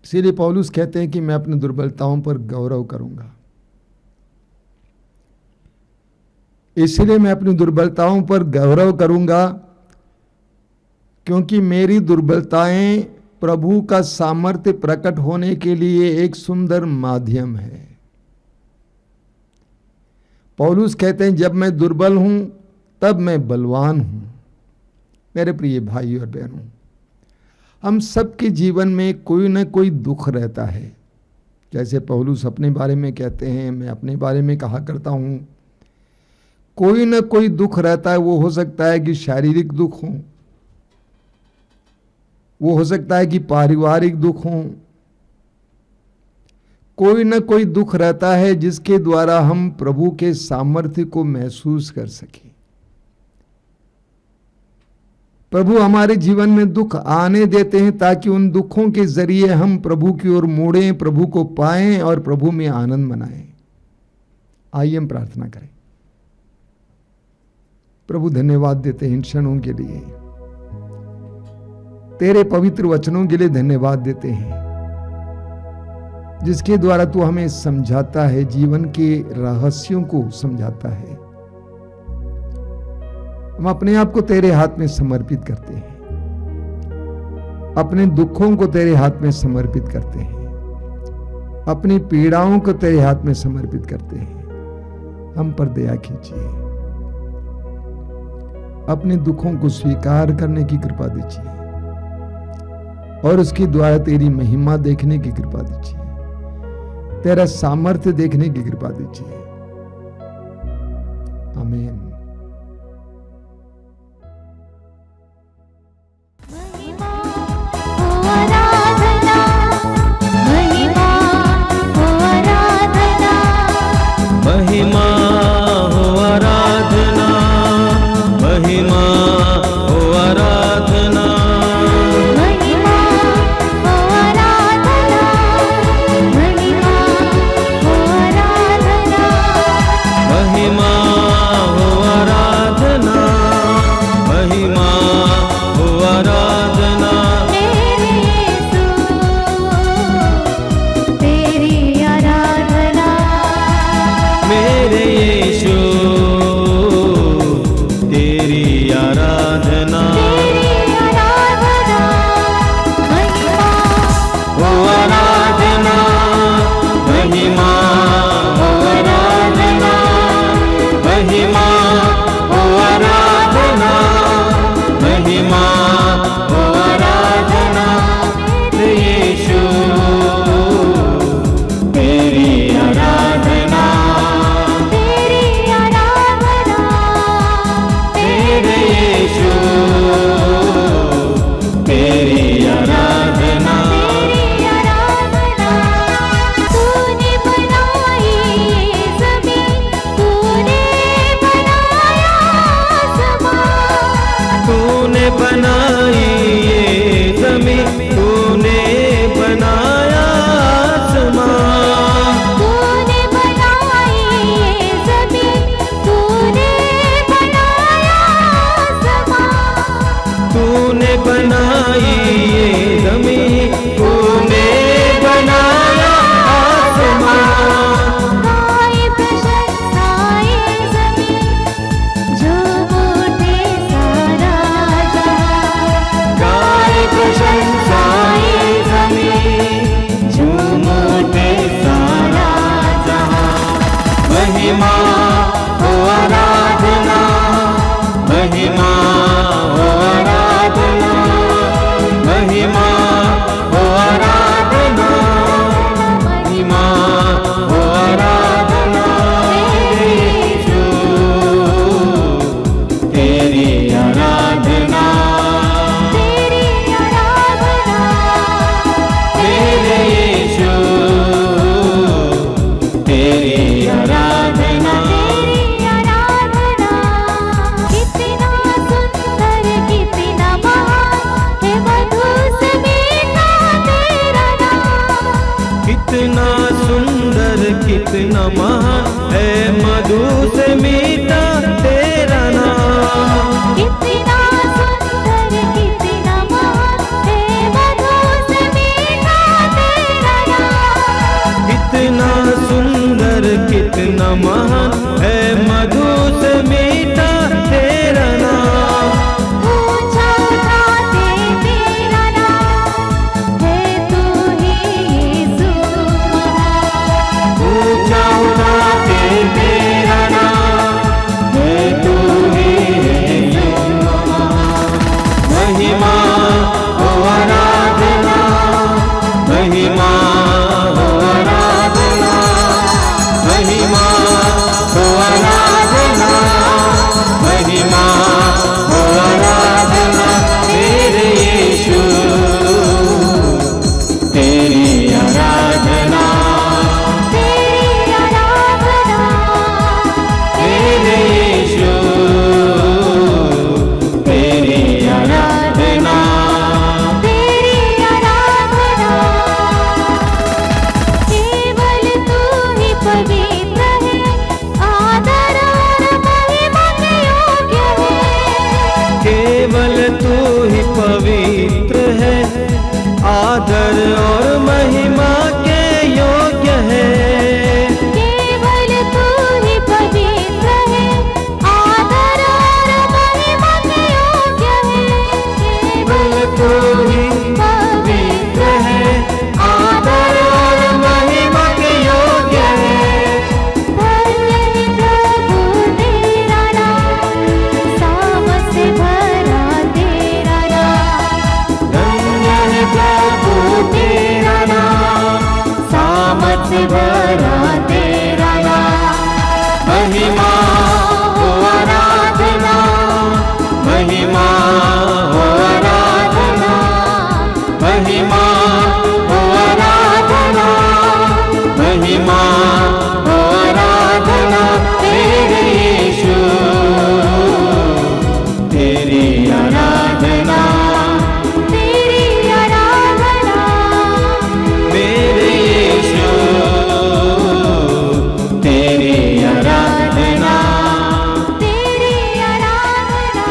इसीलिए पौलुस कहते हैं कि मैं अपनी दुर्बलताओं पर गौरव करूंगा। इसलिए मैं अपनी दुर्बलताओं पर गौरव करूंगा, क्योंकि मेरी दुर्बलताएं प्रभु का सामर्थ्य प्रकट होने के लिए एक सुंदर माध्यम है। पौलुस कहते हैं, जब मैं दुर्बल हूं तब मैं बलवान हूं। मेरे प्रिय भाई और बहनों, हम सबके जीवन में कोई ना कोई दुख रहता है। जैसे पौलुस अपने बारे में कहते हैं, मैं अपने बारे में कहा करता हूं, कोई ना कोई दुख रहता है। वो हो सकता है कि शारीरिक दुख हो, वो हो सकता है कि पारिवारिक दुख हो, कोई ना कोई दुख रहता है जिसके द्वारा हम प्रभु के सामर्थ्य को महसूस कर सकें। प्रभु हमारे जीवन में दुख आने देते हैं ताकि उन दुखों के जरिए हम प्रभु की ओर मुड़ें, प्रभु को पाएं और प्रभु में आनंद मनाएं। आइए हम प्रार्थना करें। प्रभु, धन्यवाद देते हैं इन क्षणों के लिए, तेरे पवित्र वचनों के लिए धन्यवाद देते हैं, जिसके द्वारा तू हमें समझाता है, जीवन के रहस्यों को समझाता है। हम अपने आप को तेरे हाथ में समर्पित करते हैं, अपने दुखों को तेरे हाथ में समर्पित करते हैं, अपनी पीड़ाओं को तेरे हाथ में समर्पित करते हैं। हम पर दया कीजिए, अपने दुखों को स्वीकार करने की कृपा दीजिए और उसके द्वारा तेरी महिमा देखने की कृपा दीजिए, तेरा सामर्थ्य देखने की कृपा दीजिए। आमीन। महिमा हो आराधना, महिमा हो आराधना, महिमा हो आराधना, महिमा हो आराधना, महिमा हो मधु से मीठा तेरा नाम। कितना सुंदर कितना महान है मधु से मीठा तेरा नाम। कितना सुंदर कितना महान है मधु से मीठा तेरा नाम। ऊंचा उठाते तेरा नाम है तू ही यीशु महान। ऊंचा उठाते तेरा नाम है तू ही यीशु महान। महिमा हो आराधना, महिमा हो आराधना, महिमा हो आराधना, महिमा हो आराधना तेरे यीशु, तेरी आराधना, तेरी आराधना, तेरे यीशु, तेरी आराधना। तेरी आराधना। केवल तू ही पवित्र है, आदर और महिमा के योग्य है। केवल तू ही पवित्र है, आदर और महिमा के योग्य है। केवल तू ही पवित्र है, आदर और महिमा के योग्य है। केवल तू ही पवित्र है, आदर और महिमा के योग्य है। धन्य है प्रभु तेरा नाम, सामर्थ से भरा तेरा नाम। धन्य है प्रभु तेरा नाम, सामर्थ से भरा तेरा नाम। महिमा हो आराधना, महिमा हो आराधना, महिमा हो आराधना, महिमा हो आराधना तेरे यीशु, तेरी आराधना, तेरी आराधना। मेरे यीशु, तेरी आराधना। तेरी आराधना।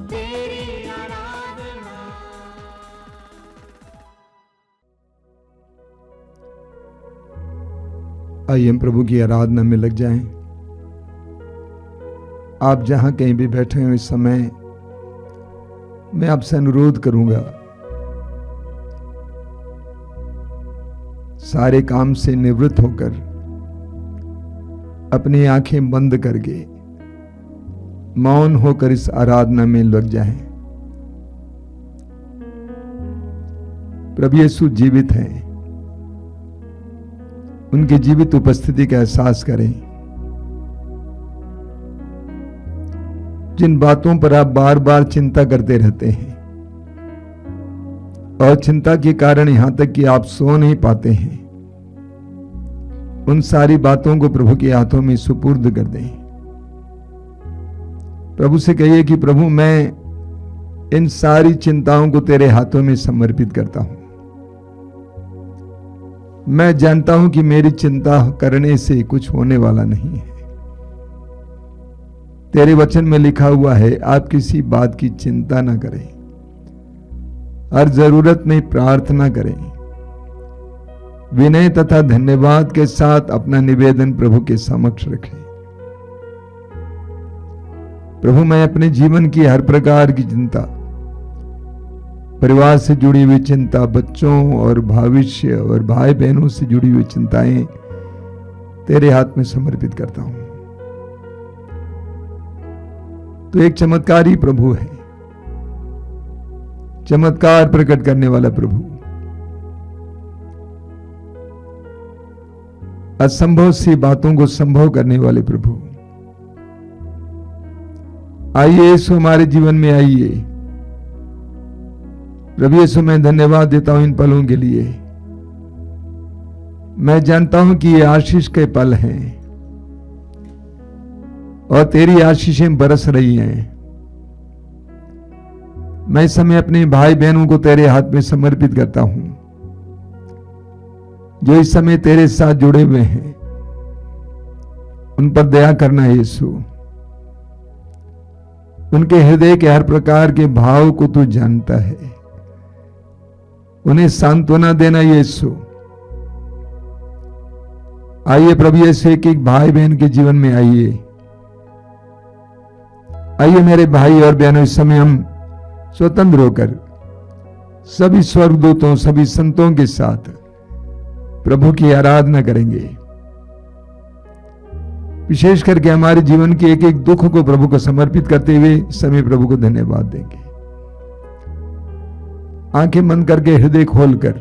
तेरी आराधना। आइए हम प्रभु की आराधना में लग जाएं। आप जहां कहीं भी बैठे हो इस समय मैं आपसे अनुरोध करूंगा, सारे काम से निवृत्त होकर अपनी आंखें बंद करके मौन होकर इस आराधना में लग जाएं। प्रभु यीशु जीवित हैं, उनकी जीवित उपस्थिति का एहसास करें। जिन बातों पर आप बार बार चिंता करते रहते हैं और चिंता के कारण यहां तक कि आप सो नहीं पाते हैं, उन सारी बातों को प्रभु के हाथों में सुपुर्द कर दें। प्रभु से कहिए कि प्रभु मैं इन सारी चिंताओं को तेरे हाथों में समर्पित करता हूं। मैं जानता हूं कि मेरी चिंता करने से कुछ होने वाला नहीं है। तेरे वचन में लिखा हुआ है, आप किसी बात की चिंता ना करें, हर जरूरत में प्रार्थना करें, विनय तथा धन्यवाद के साथ अपना निवेदन प्रभु के समक्ष रखें। प्रभु मैं अपने जीवन की हर प्रकार की चिंता, परिवार से जुड़ी हुई चिंता, बच्चों और भविष्य और भाई बहनों से जुड़ी हुई चिंताएं तेरे हाथ में समर्पित करता हूं। तो एक चमत्कारी प्रभु है, चमत्कार प्रकट करने वाला प्रभु, असंभव सी बातों को संभव करने वाले प्रभु। आइए यीशु हमारे जीवन में आइए। प्रभु यीशु मैं धन्यवाद देता हूं इन पलों के लिए। मैं जानता हूं कि ये आशीष के पल हैं और तेरी आशीषें बरस रही हैं। मैं इस समय अपने भाई बहनों को तेरे हाथ में समर्पित करता हूं, जो इस समय तेरे साथ जुड़े हुए हैं, उन पर दया करना यीशु। उनके हृदय के हर प्रकार के भाव को तू जानता है, उन्हें सांत्वना देना यीशु। आइए प्रभु यीशु, एक एक भाई बहन के जीवन में आइए। आइए मेरे भाई और बहनों, इस समय हम स्वतंत्र होकर सभी स्वर्गदूतों, सभी संतों के साथ प्रभु की आराधना करेंगे। विशेष करके हमारे जीवन के एक एक दुख को प्रभु को समर्पित करते हुए समय प्रभु को धन्यवाद देंगे। आंखें बंद करके, हृदय खोलकर,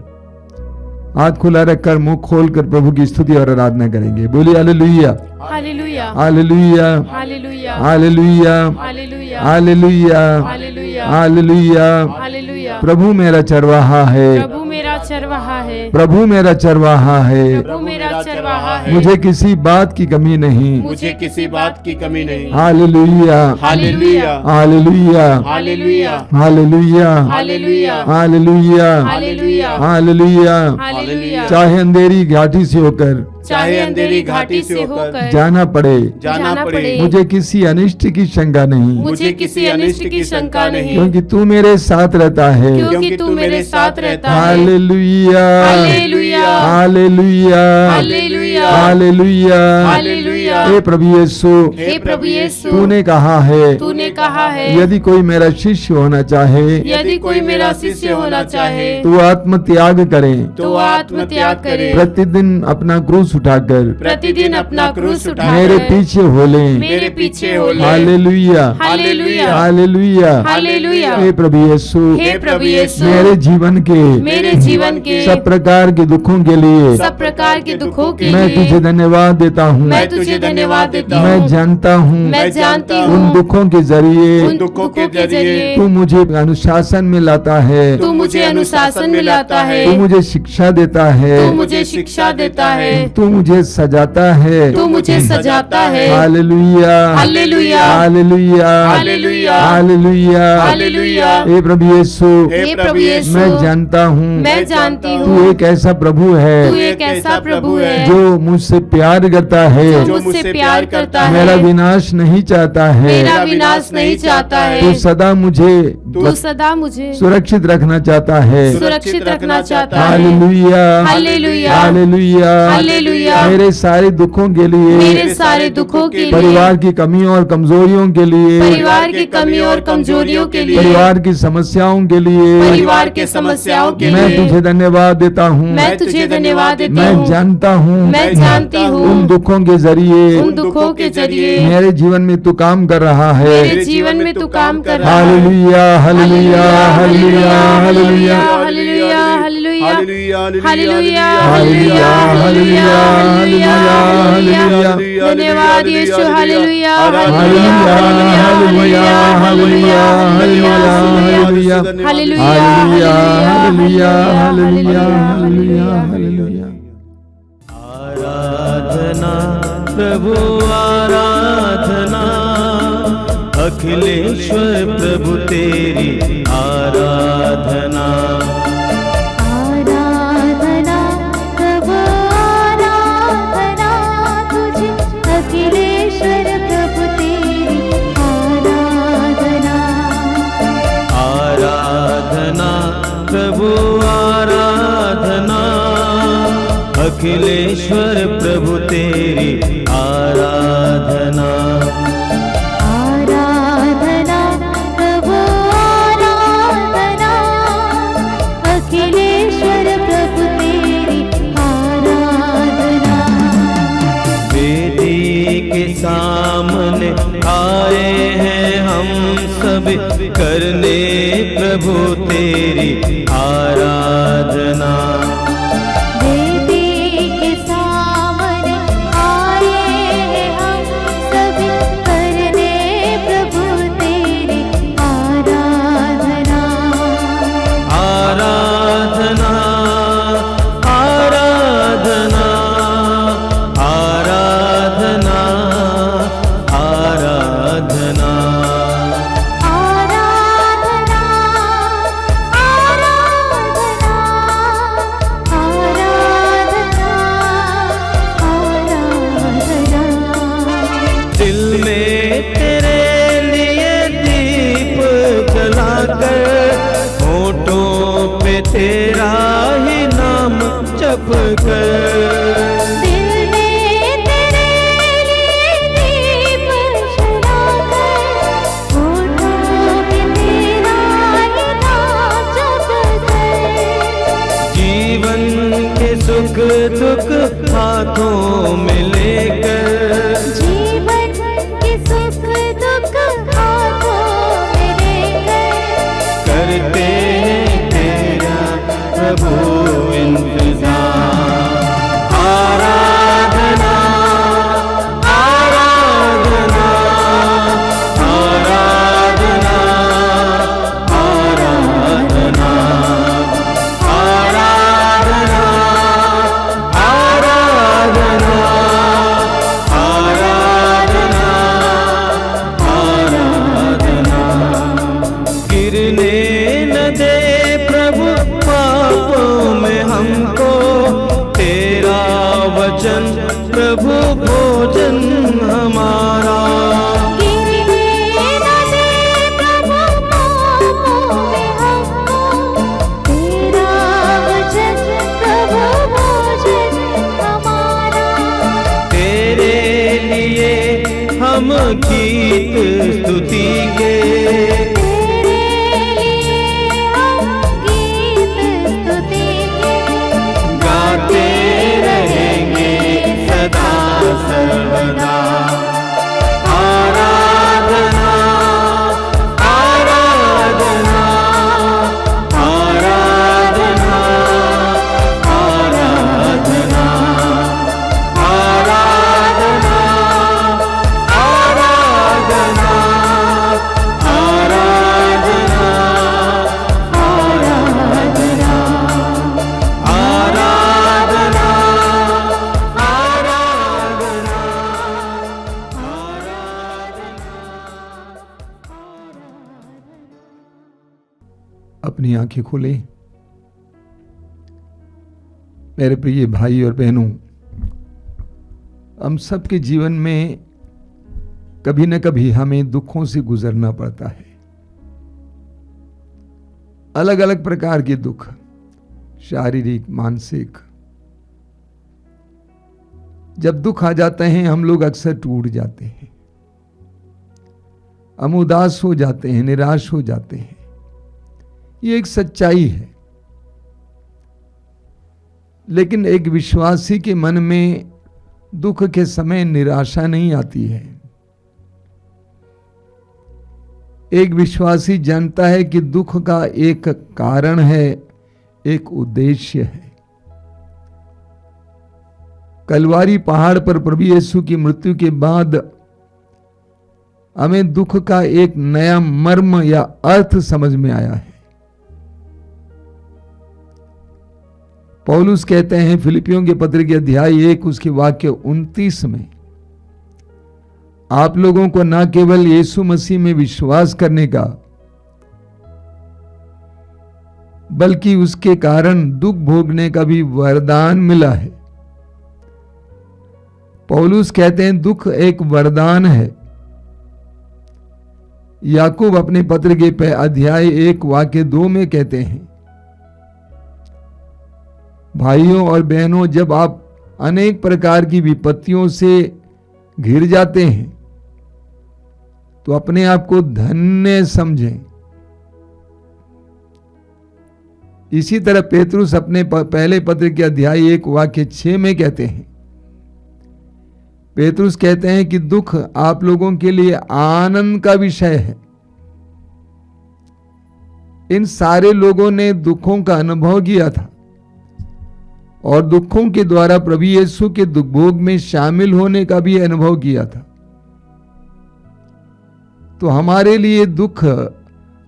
हाथ खुला रखकर, मुंह खोलकर प्रभु की स्तुति और आराधना करेंगे। बोलिए hallelujah, hallelujah, hallelujah, hallelujah, hallelujah, hallelujah, hallelujah, hallelujah, hallelujah. Hallelujah. प्रभु मेरा चरवाहा है, प्रभु मेरा चरवाहा है, प्रभु मेरा चरवाहा है, प्रभु मेरा चरवाहा है, मुझे किसी बात की कमी नहीं। मुझे किसी बात की कमी नहीं। Hallelujah, hallelujah, hallelujah, hallelujah, hallelujah, hallelujah, hallelujah, hallelujah, hallelujah. Hallelujah. चाहे अंधेरी घाटी से होकर चाहे अंधेरी घाटी से होकर जाना पड़े, जाना पड़े, मुझे किसी अनिष्ट की शंका नहीं, मुझे किसी अनिष्ट की शंका नहीं, क्योंकि तू मेरे साथ रहता है। क्योंकि तू मेरे साथ रहता है। Hallelujah, hallelujah, hallelujah, hallelujah, hallelujah, hallelujah. हे प्रभु यीशु, हे प्रभु यीशु, तूने कहा है, तूने कहा है, यदि कोई मेरा शिष्य होना चाहे, यदि कोई मेरा शिष्य होना चाहे, तो आत्म त्याग करे, तो आत्म त्याग करे, प्रतिदिन अपना क्रूस उठाकर प्रतिदिन अपना क्रूस उठाकर मेरे पीछे हो ले। मेरे पीछे हो ले। Hallelujah, hallelujah, hallelujah, hallelujah. हे प्रभु यीशु, हे प्रभु यीशु, मेरे जीवन के मेरे जीवन के सब प्रकार के दुखों के लिए सब प्रकार के दुखों के मैं लिए तुझे धन्यवाद देता हूँ। मैं तुझे धन्यवाद देता मैं हूँ। जानता हूँ मैं जानती उन हूँ दुखों के जरिए उन दुखों के जरिए तू मुझे अनुशासन में लाता है, तू मुझे अनुशासन में लाता है, तू मुझे शिक्षा देता है, तू मुझे शिक्षा देता है, तू मुझे सजाता है। तू मुझे सजाता है। Hallelujah, hallelujah, hallelujah, hallelujah, hallelujah, hallelujah. हे प्रभु यीशु, हे प्रभु यीशु, मैं जानता हूँ मैं जानती तू हूँ एक ऐसा प्रभु तू है एक ऐसा प्रभु है जो मुझसे प्यार करता है, जो मुझसे प्यार करता है, मेरा विनाश नहीं चाहता है। मेरा विनाश नहीं चाहता है, तू सदा मुझे तू सदा मुझे सुरक्षित रखना चाहता है। सुरक्षित रखना चाहता है। Hallelujah, hallelujah, hallelujah, hallelujah. मेरे सारे दुखों के लिए, मेरे सारे दुखों के लिए, परिवार की कमियों और कमजोरियों के लिए, परिवार की कमियों और कमजोरियों के लिए, परिवार की समस्याओं के लिए परिवार के समस्याओं के मैं लिए तुझे धन्यवाद देता हूँ। मैं तुझे धन्यवाद देती मैं हूँ। जानता हूँ मैं जानती हूँ उन दुखों के जरिए उन दुखों के जरिए मेरे जीवन में तू काम कर रहा है। मेरे जीवन में तू काम कर रहा है। Hallelujah, hallelujah, hallelujah, hallelujah, hallelujah, hallelujah, hallelujah, hallelujah, hallelujah, hallelujah, hallelujah, hallelujah. धन्यवाद Yeshu. Hallelujah, hallelujah, hallelujah, hallelujah, hallelujah, hallelujah, hallelujah, hallelujah, hallelujah, hallelujah, hallelujah. आराधना प्रभु आराधना, अखिलेश्वर प्रभु तेरी आराधना। आराधना प्रभु आराधना, तुझे अखिलेश्वर प्रभु तेरी आराधना। आराधना प्रभु आराधना, अखिलेश्वर प्रभु तेरी आराधना। आराधना प्रभु आराधना, अखिलेश्वर प्रभु तेरी आराधना। वेदी के सामने आए हैं हम सब, करने प्रभु तेरी आराधना। देवी के सामने आए हैं हम सब, करने प्रभु तेरी आराधना। आराधना, आराधना, आराधना, आराधना। आराधना, आराधना, सुख दुख हाथों में लेकर, जीवन के सुख दुख हाथों में लेकर, करते हैं तेरा प्रभु इंतजार। आराधना आराधना आराधना आराधना आराधना आराधना आराधना आराधना। गिरने न दे प्रभु पापों में हमको, तेरा वचन प्रभु भोजन हमारा। गिरने न दे प्रभु पापों में हमको, तेरा वचन प्रभु भोजन हमारा। तेरे लिए हम गीत स्तुति के, तेरे लिए हम गीत स्तुति के, गाते रहेंगे सदा सर्वदा। आराधना आराधना आराधना आराधना आराधना आराधना आराधना आराधना आराधना अपनी आंखें खोले। मेरे प्रिय भाई और बहनों, हम सबके जीवन में कभी न कभी हमें दुखों से गुजरना पड़ता है। अलग अलग प्रकार के दुख, शारीरिक, मानसिक। जब दुख आ जाते हैं हम लोग अक्सर टूट जाते हैं, हम उदास हो जाते हैं, निराश हो जाते हैं। ये एक सच्चाई है। लेकिन एक विश्वासी के मन में दुख के समय निराशा नहीं आती है। एक विश्वासी जानता है कि दुख का एक कारण है, एक उद्देश्य है। कलवारी पहाड़ पर प्रभु यीशु की मृत्यु के बाद हमें दुख का एक नया मर्म या अर्थ समझ में आया है। पौलुस कहते हैं फिलिपियों के पत्र के अध्याय 1 उसके वाक्य 29 में, आप लोगों को न केवल यीशु मसीह में विश्वास करने का बल्कि उसके कारण दुख भोगने का भी वरदान मिला है। पौलुस कहते हैं दुख एक वरदान है। याकूब अपने पत्र के अध्याय 1 वाक्य 2 में कहते हैं, भाइयों और बहनों, जब आप अनेक प्रकार की विपत्तियों से घिर जाते हैं तो अपने आप को धन्य समझें। इसी तरह पेतरुस अपने पहले पत्र के अध्याय 1 वाक्य 6 में कहते हैं, पेतरुस कहते हैं कि दुख आप लोगों के लिए आनंद का विषय है। इन सारे लोगों ने दुखों का अनुभव किया था और दुखों के द्वारा प्रभु यीशु के दुख भोग में शामिल होने का भी अनुभव किया था। तो हमारे लिए दुख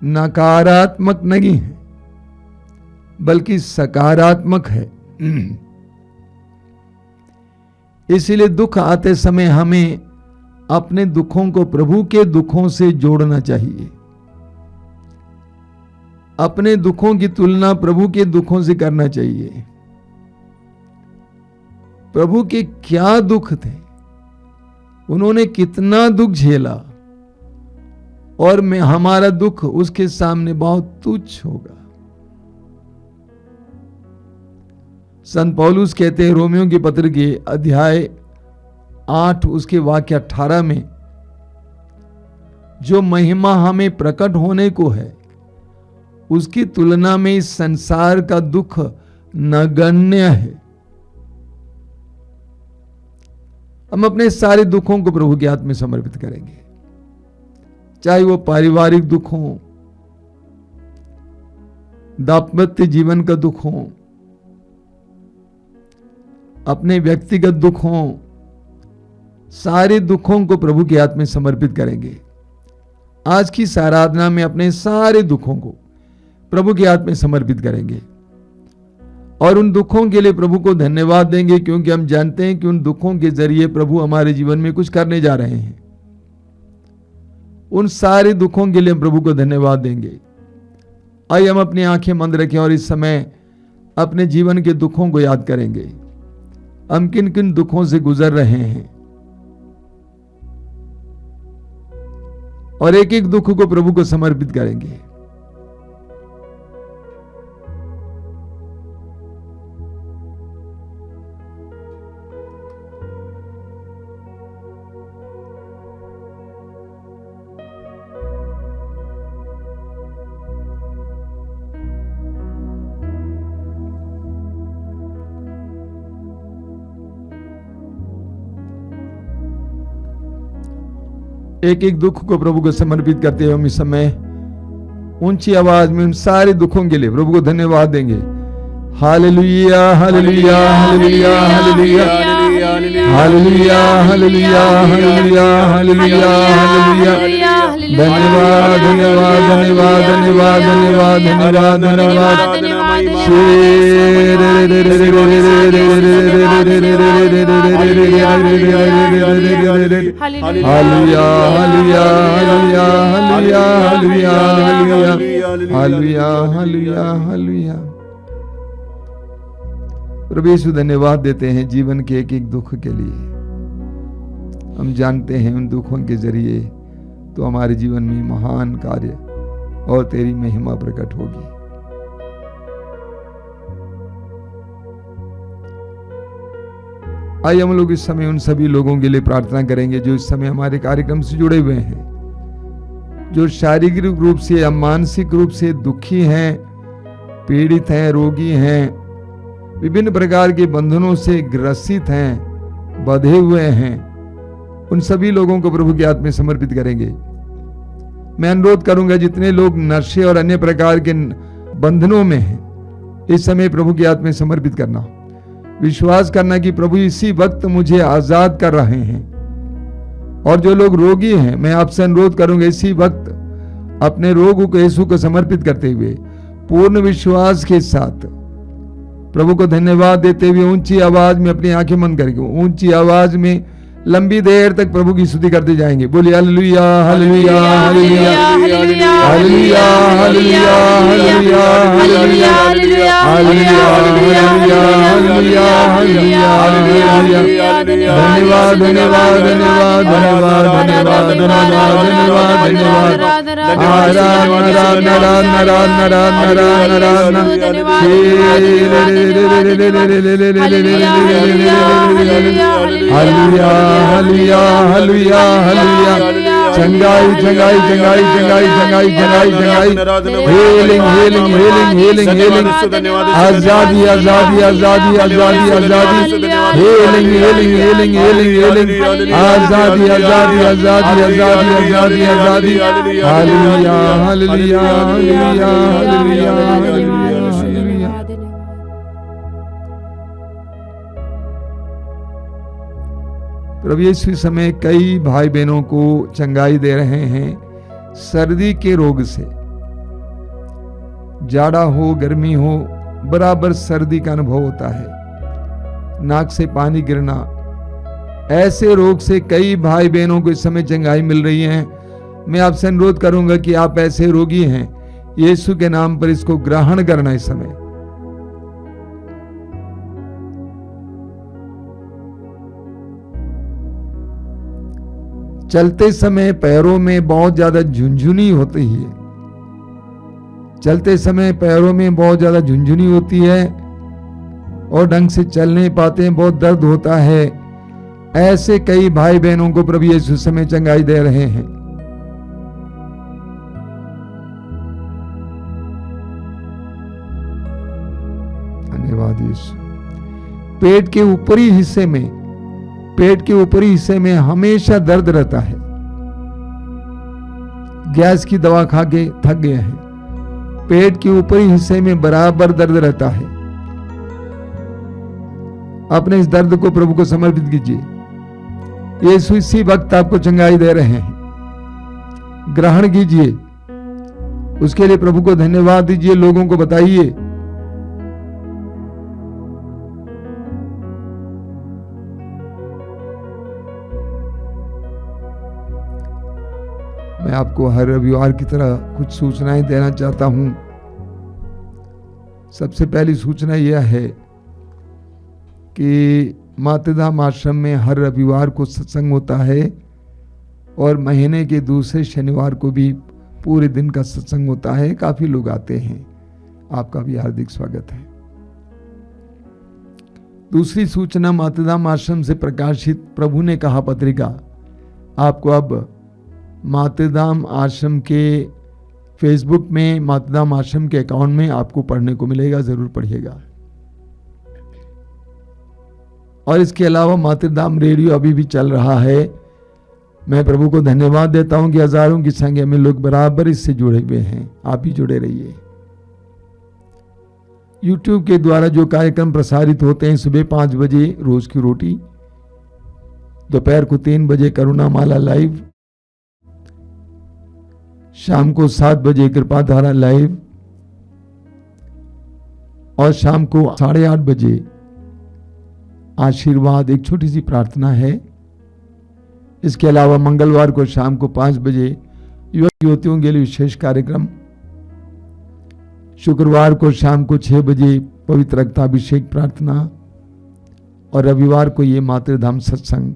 नकारात्मक नहीं है बल्कि सकारात्मक है। इसलिए दुख आते समय हमें अपने दुखों को प्रभु के दुखों से जोड़ना चाहिए। अपने दुखों की तुलना प्रभु के दुखों से करना चाहिए। प्रभु के क्या दुख थे, उन्होंने कितना दुख झेला और मैं हमारा दुख उसके सामने बहुत तुच्छ होगा। संत पौलुस कहते हैं रोमियो के पत्र के अध्याय 8 उसके वाक्य 18 में, जो महिमा हमें प्रकट होने को है उसकी तुलना में इस संसार का दुख नगण्य है। हम अपने सारे दुखों को प्रभु के हाथ में समर्पित करेंगे, चाहे वो पारिवारिक दुख हो, दाम्पत्य जीवन का दुख हो, अपने व्यक्तिगत दुख हो, सारे दुखों को प्रभु के हाथ में समर्पित करेंगे। आज की आराधना में अपने सारे दुखों को प्रभु के हाथ में समर्पित करेंगे और उन दुखों के लिए प्रभु को धन्यवाद देंगे, क्योंकि हम जानते हैं कि उन दुखों के जरिए प्रभु हमारे जीवन में कुछ करने जा रहे हैं। उन सारे दुखों के लिए हम प्रभु को धन्यवाद देंगे। आइए हम अपनी आंखें बंद रखें और इस समय अपने जीवन के दुखों को याद करेंगे। हम किन किन दुखों से गुजर रहे हैं और एक एक दुख को प्रभु को समर्पित करेंगे। एक एक दुख को प्रभु को समर्पित करते हुए हम इस समय ऊंची आवाज में उन सारे दुखों के लिए प्रभु को धन्यवाद देंगे। Hallelujah hallelujah hallelujah hallelujah hallelujah hallelujah hallelujah hallelujah hallelujah. धन्यवाद धन्यवाद धन्यवाद धन्यवाद धन्यवाद धन्यवाद धन्यवाद। Hallelujah hallelujah hallelujah hallelujah hallelujah hallelujah hallelujah hallelujah. प्रभु यीशु धन्यवाद देते हैं जीवन के एक एक दुख के लिए। हम जानते हैं उन दुखों के जरिए तो हमारे जीवन में महान कार्य और तेरी महिमा प्रकट होगी। आइए हम लोग इस समय उन सभी लोगों के लिए प्रार्थना करेंगे जो इस समय हमारे कार्यक्रम से जुड़े हुए हैं, जो शारीरिक रूप से या मानसिक रूप से दुखी हैं, पीड़ित हैं, रोगी हैं, विभिन्न प्रकार के बंधनों से ग्रसित हैं, बंधे हुए हैं। उन सभी लोगों को प्रभु के हाथ में समर्पित करेंगे। मैं अनुरोध करूंगा जितने लोग नशे और अन्य प्रकार के बंधनों में हैं, इस समय प्रभु के हाथ में समर्पित करना, विश्वास करना कि प्रभु इसी वक्त मुझे आजाद कर रहे हैं। और जो लोग रोगी हैं, मैं आपसे अनुरोध करूंगा इसी वक्त अपने रोग को यीशु को समर्पित करते हुए पूर्ण विश्वास के साथ प्रभु को धन्यवाद देते हुए ऊंची आवाज में अपनी आंखें बंद करके ऊंची आवाज में लंबी देर तक प्रभु की स्तुति करते जाएंगे। बोलिए hallelujah hallelujah hallelujah hallelujah hallelujah hallelujah hallelujah hallelujah hallelujah hallelujah hallelujah. धन्यवाद धन्यवाद धन्यवाद धन्यवाद धन्यवाद धन्यवाद धन्यवाद हालेलुया हालेलुया हालेलुया। चंगाई चंगाई चंगाई चंगाई चंगाई चंगाई चंगाई। Healing healing healing healing healing. आजादी आजादी आजादी आजादी आजादी। Healing healing healing healing healing. आजादी आजादी आजादी आजादी आजादी आजादी। Hallelujah hallelujah hallelujah hallelujah hallelujah. प्रभु यीशु इस समय कई भाई बहनों को चंगाई दे रहे हैं सर्दी के रोग से। जाड़ा हो गर्मी हो बराबर सर्दी का अनुभव होता है, नाक से पानी गिरना, ऐसे रोग से कई भाई बहनों को इस समय चंगाई मिल रही है। मैं आपसे अनुरोध करूंगा कि आप ऐसे रोगी हैं, यीशु के नाम पर इसको ग्रहण करना। इस समय चलते समय पैरों में बहुत ज्यादा झुंझुनी होती है, चलते समय पैरों में बहुत ज्यादा झुंझुनी होती है और ढंग से चल नहीं पाते हैं, बहुत दर्द होता है। ऐसे कई भाई बहनों को प्रभु यीशु समय चंगाई दे रहे हैं। धन्यवाद यीशु। पेट के ऊपरी हिस्से में पेट के ऊपरी हिस्से में हमेशा दर्द रहता है, गैस की दवा खा के थक गए हैं, पेट के ऊपरी हिस्से में बराबर दर्द रहता है, अपने इस दर्द को प्रभु को समर्पित कीजिए। यीशु इसी वक्त आपको चंगाई दे रहे हैं, ग्रहण कीजिए, उसके लिए प्रभु को धन्यवाद दीजिए, लोगों को बताइए। मैं आपको हर रविवार की तरह कुछ सूचनाएं देना चाहता हूं। सबसे पहली सूचना यह है कि मातृधाम आश्रम में हर रविवार को सत्संग होता है और महीने के दूसरे शनिवार को भी पूरे दिन का सत्संग होता है। काफी लोग आते हैं, आपका भी हार्दिक स्वागत है। दूसरी सूचना, मातृधाम आश्रम से प्रकाशित प्रभु ने कहा पत्रिका आपको अब मातृधाम आश्रम के फेसबुक में, मातृधाम आश्रम के अकाउंट में आपको पढ़ने को मिलेगा, जरूर पढ़िएगा। और इसके अलावा मातृधाम रेडियो अभी भी चल रहा है। मैं प्रभु को धन्यवाद देता हूं कि हजारों की संख्या में लोग बराबर इससे जुड़े हुए हैं। आप भी जुड़े रहिए। YouTube के द्वारा जो कार्यक्रम प्रसारित होते हैं, सुबह 5 बजे रोज की रोटी, दोपहर को 3 बजे करुणा माला लाइव, शाम को 7 बजे कृपा धारा लाइव और शाम को 8:30 बजे आशीर्वाद, एक छोटी सी प्रार्थना है। इसके अलावा मंगलवार को शाम को 5 बजे युवक युवतियों के लिए विशेष कार्यक्रम, शुक्रवार को शाम को 6 बजे पवित्र रक्ताभिषेक प्रार्थना और रविवार को ये मातृधाम सत्संग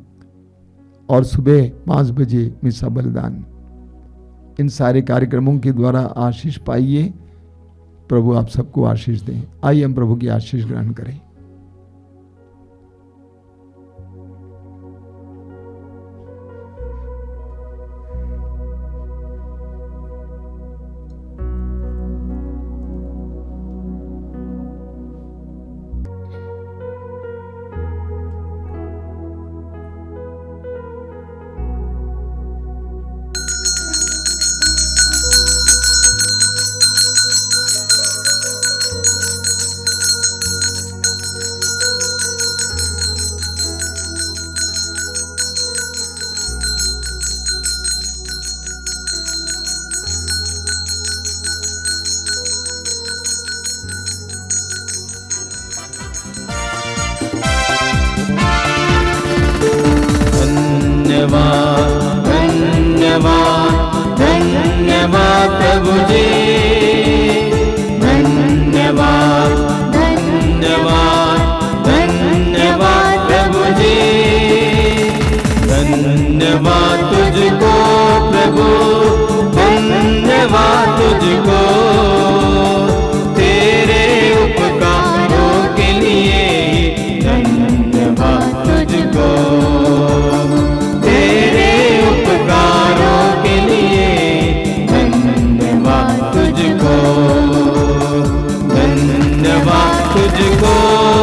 और सुबह 5 बजे मिसा बलिदान। इन सारे कार्यक्रमों के द्वारा आशीष पाइए। प्रभु आप सबको आशीष दें। आइए हम प्रभु की आशीष ग्रहण करें। धन्यवाद प्रभु जी, धन्यवाद धन्यवाद धन्यवाद प्रभु जी, धन्यवाद तुझको प्रभु, धन्यवाद तुझको तेरे उपकारों के लिए, धन्यवाद तुझको तेरे उपकारों के लिए, धन्यवाद तुझको, धन्यवाद तुझको।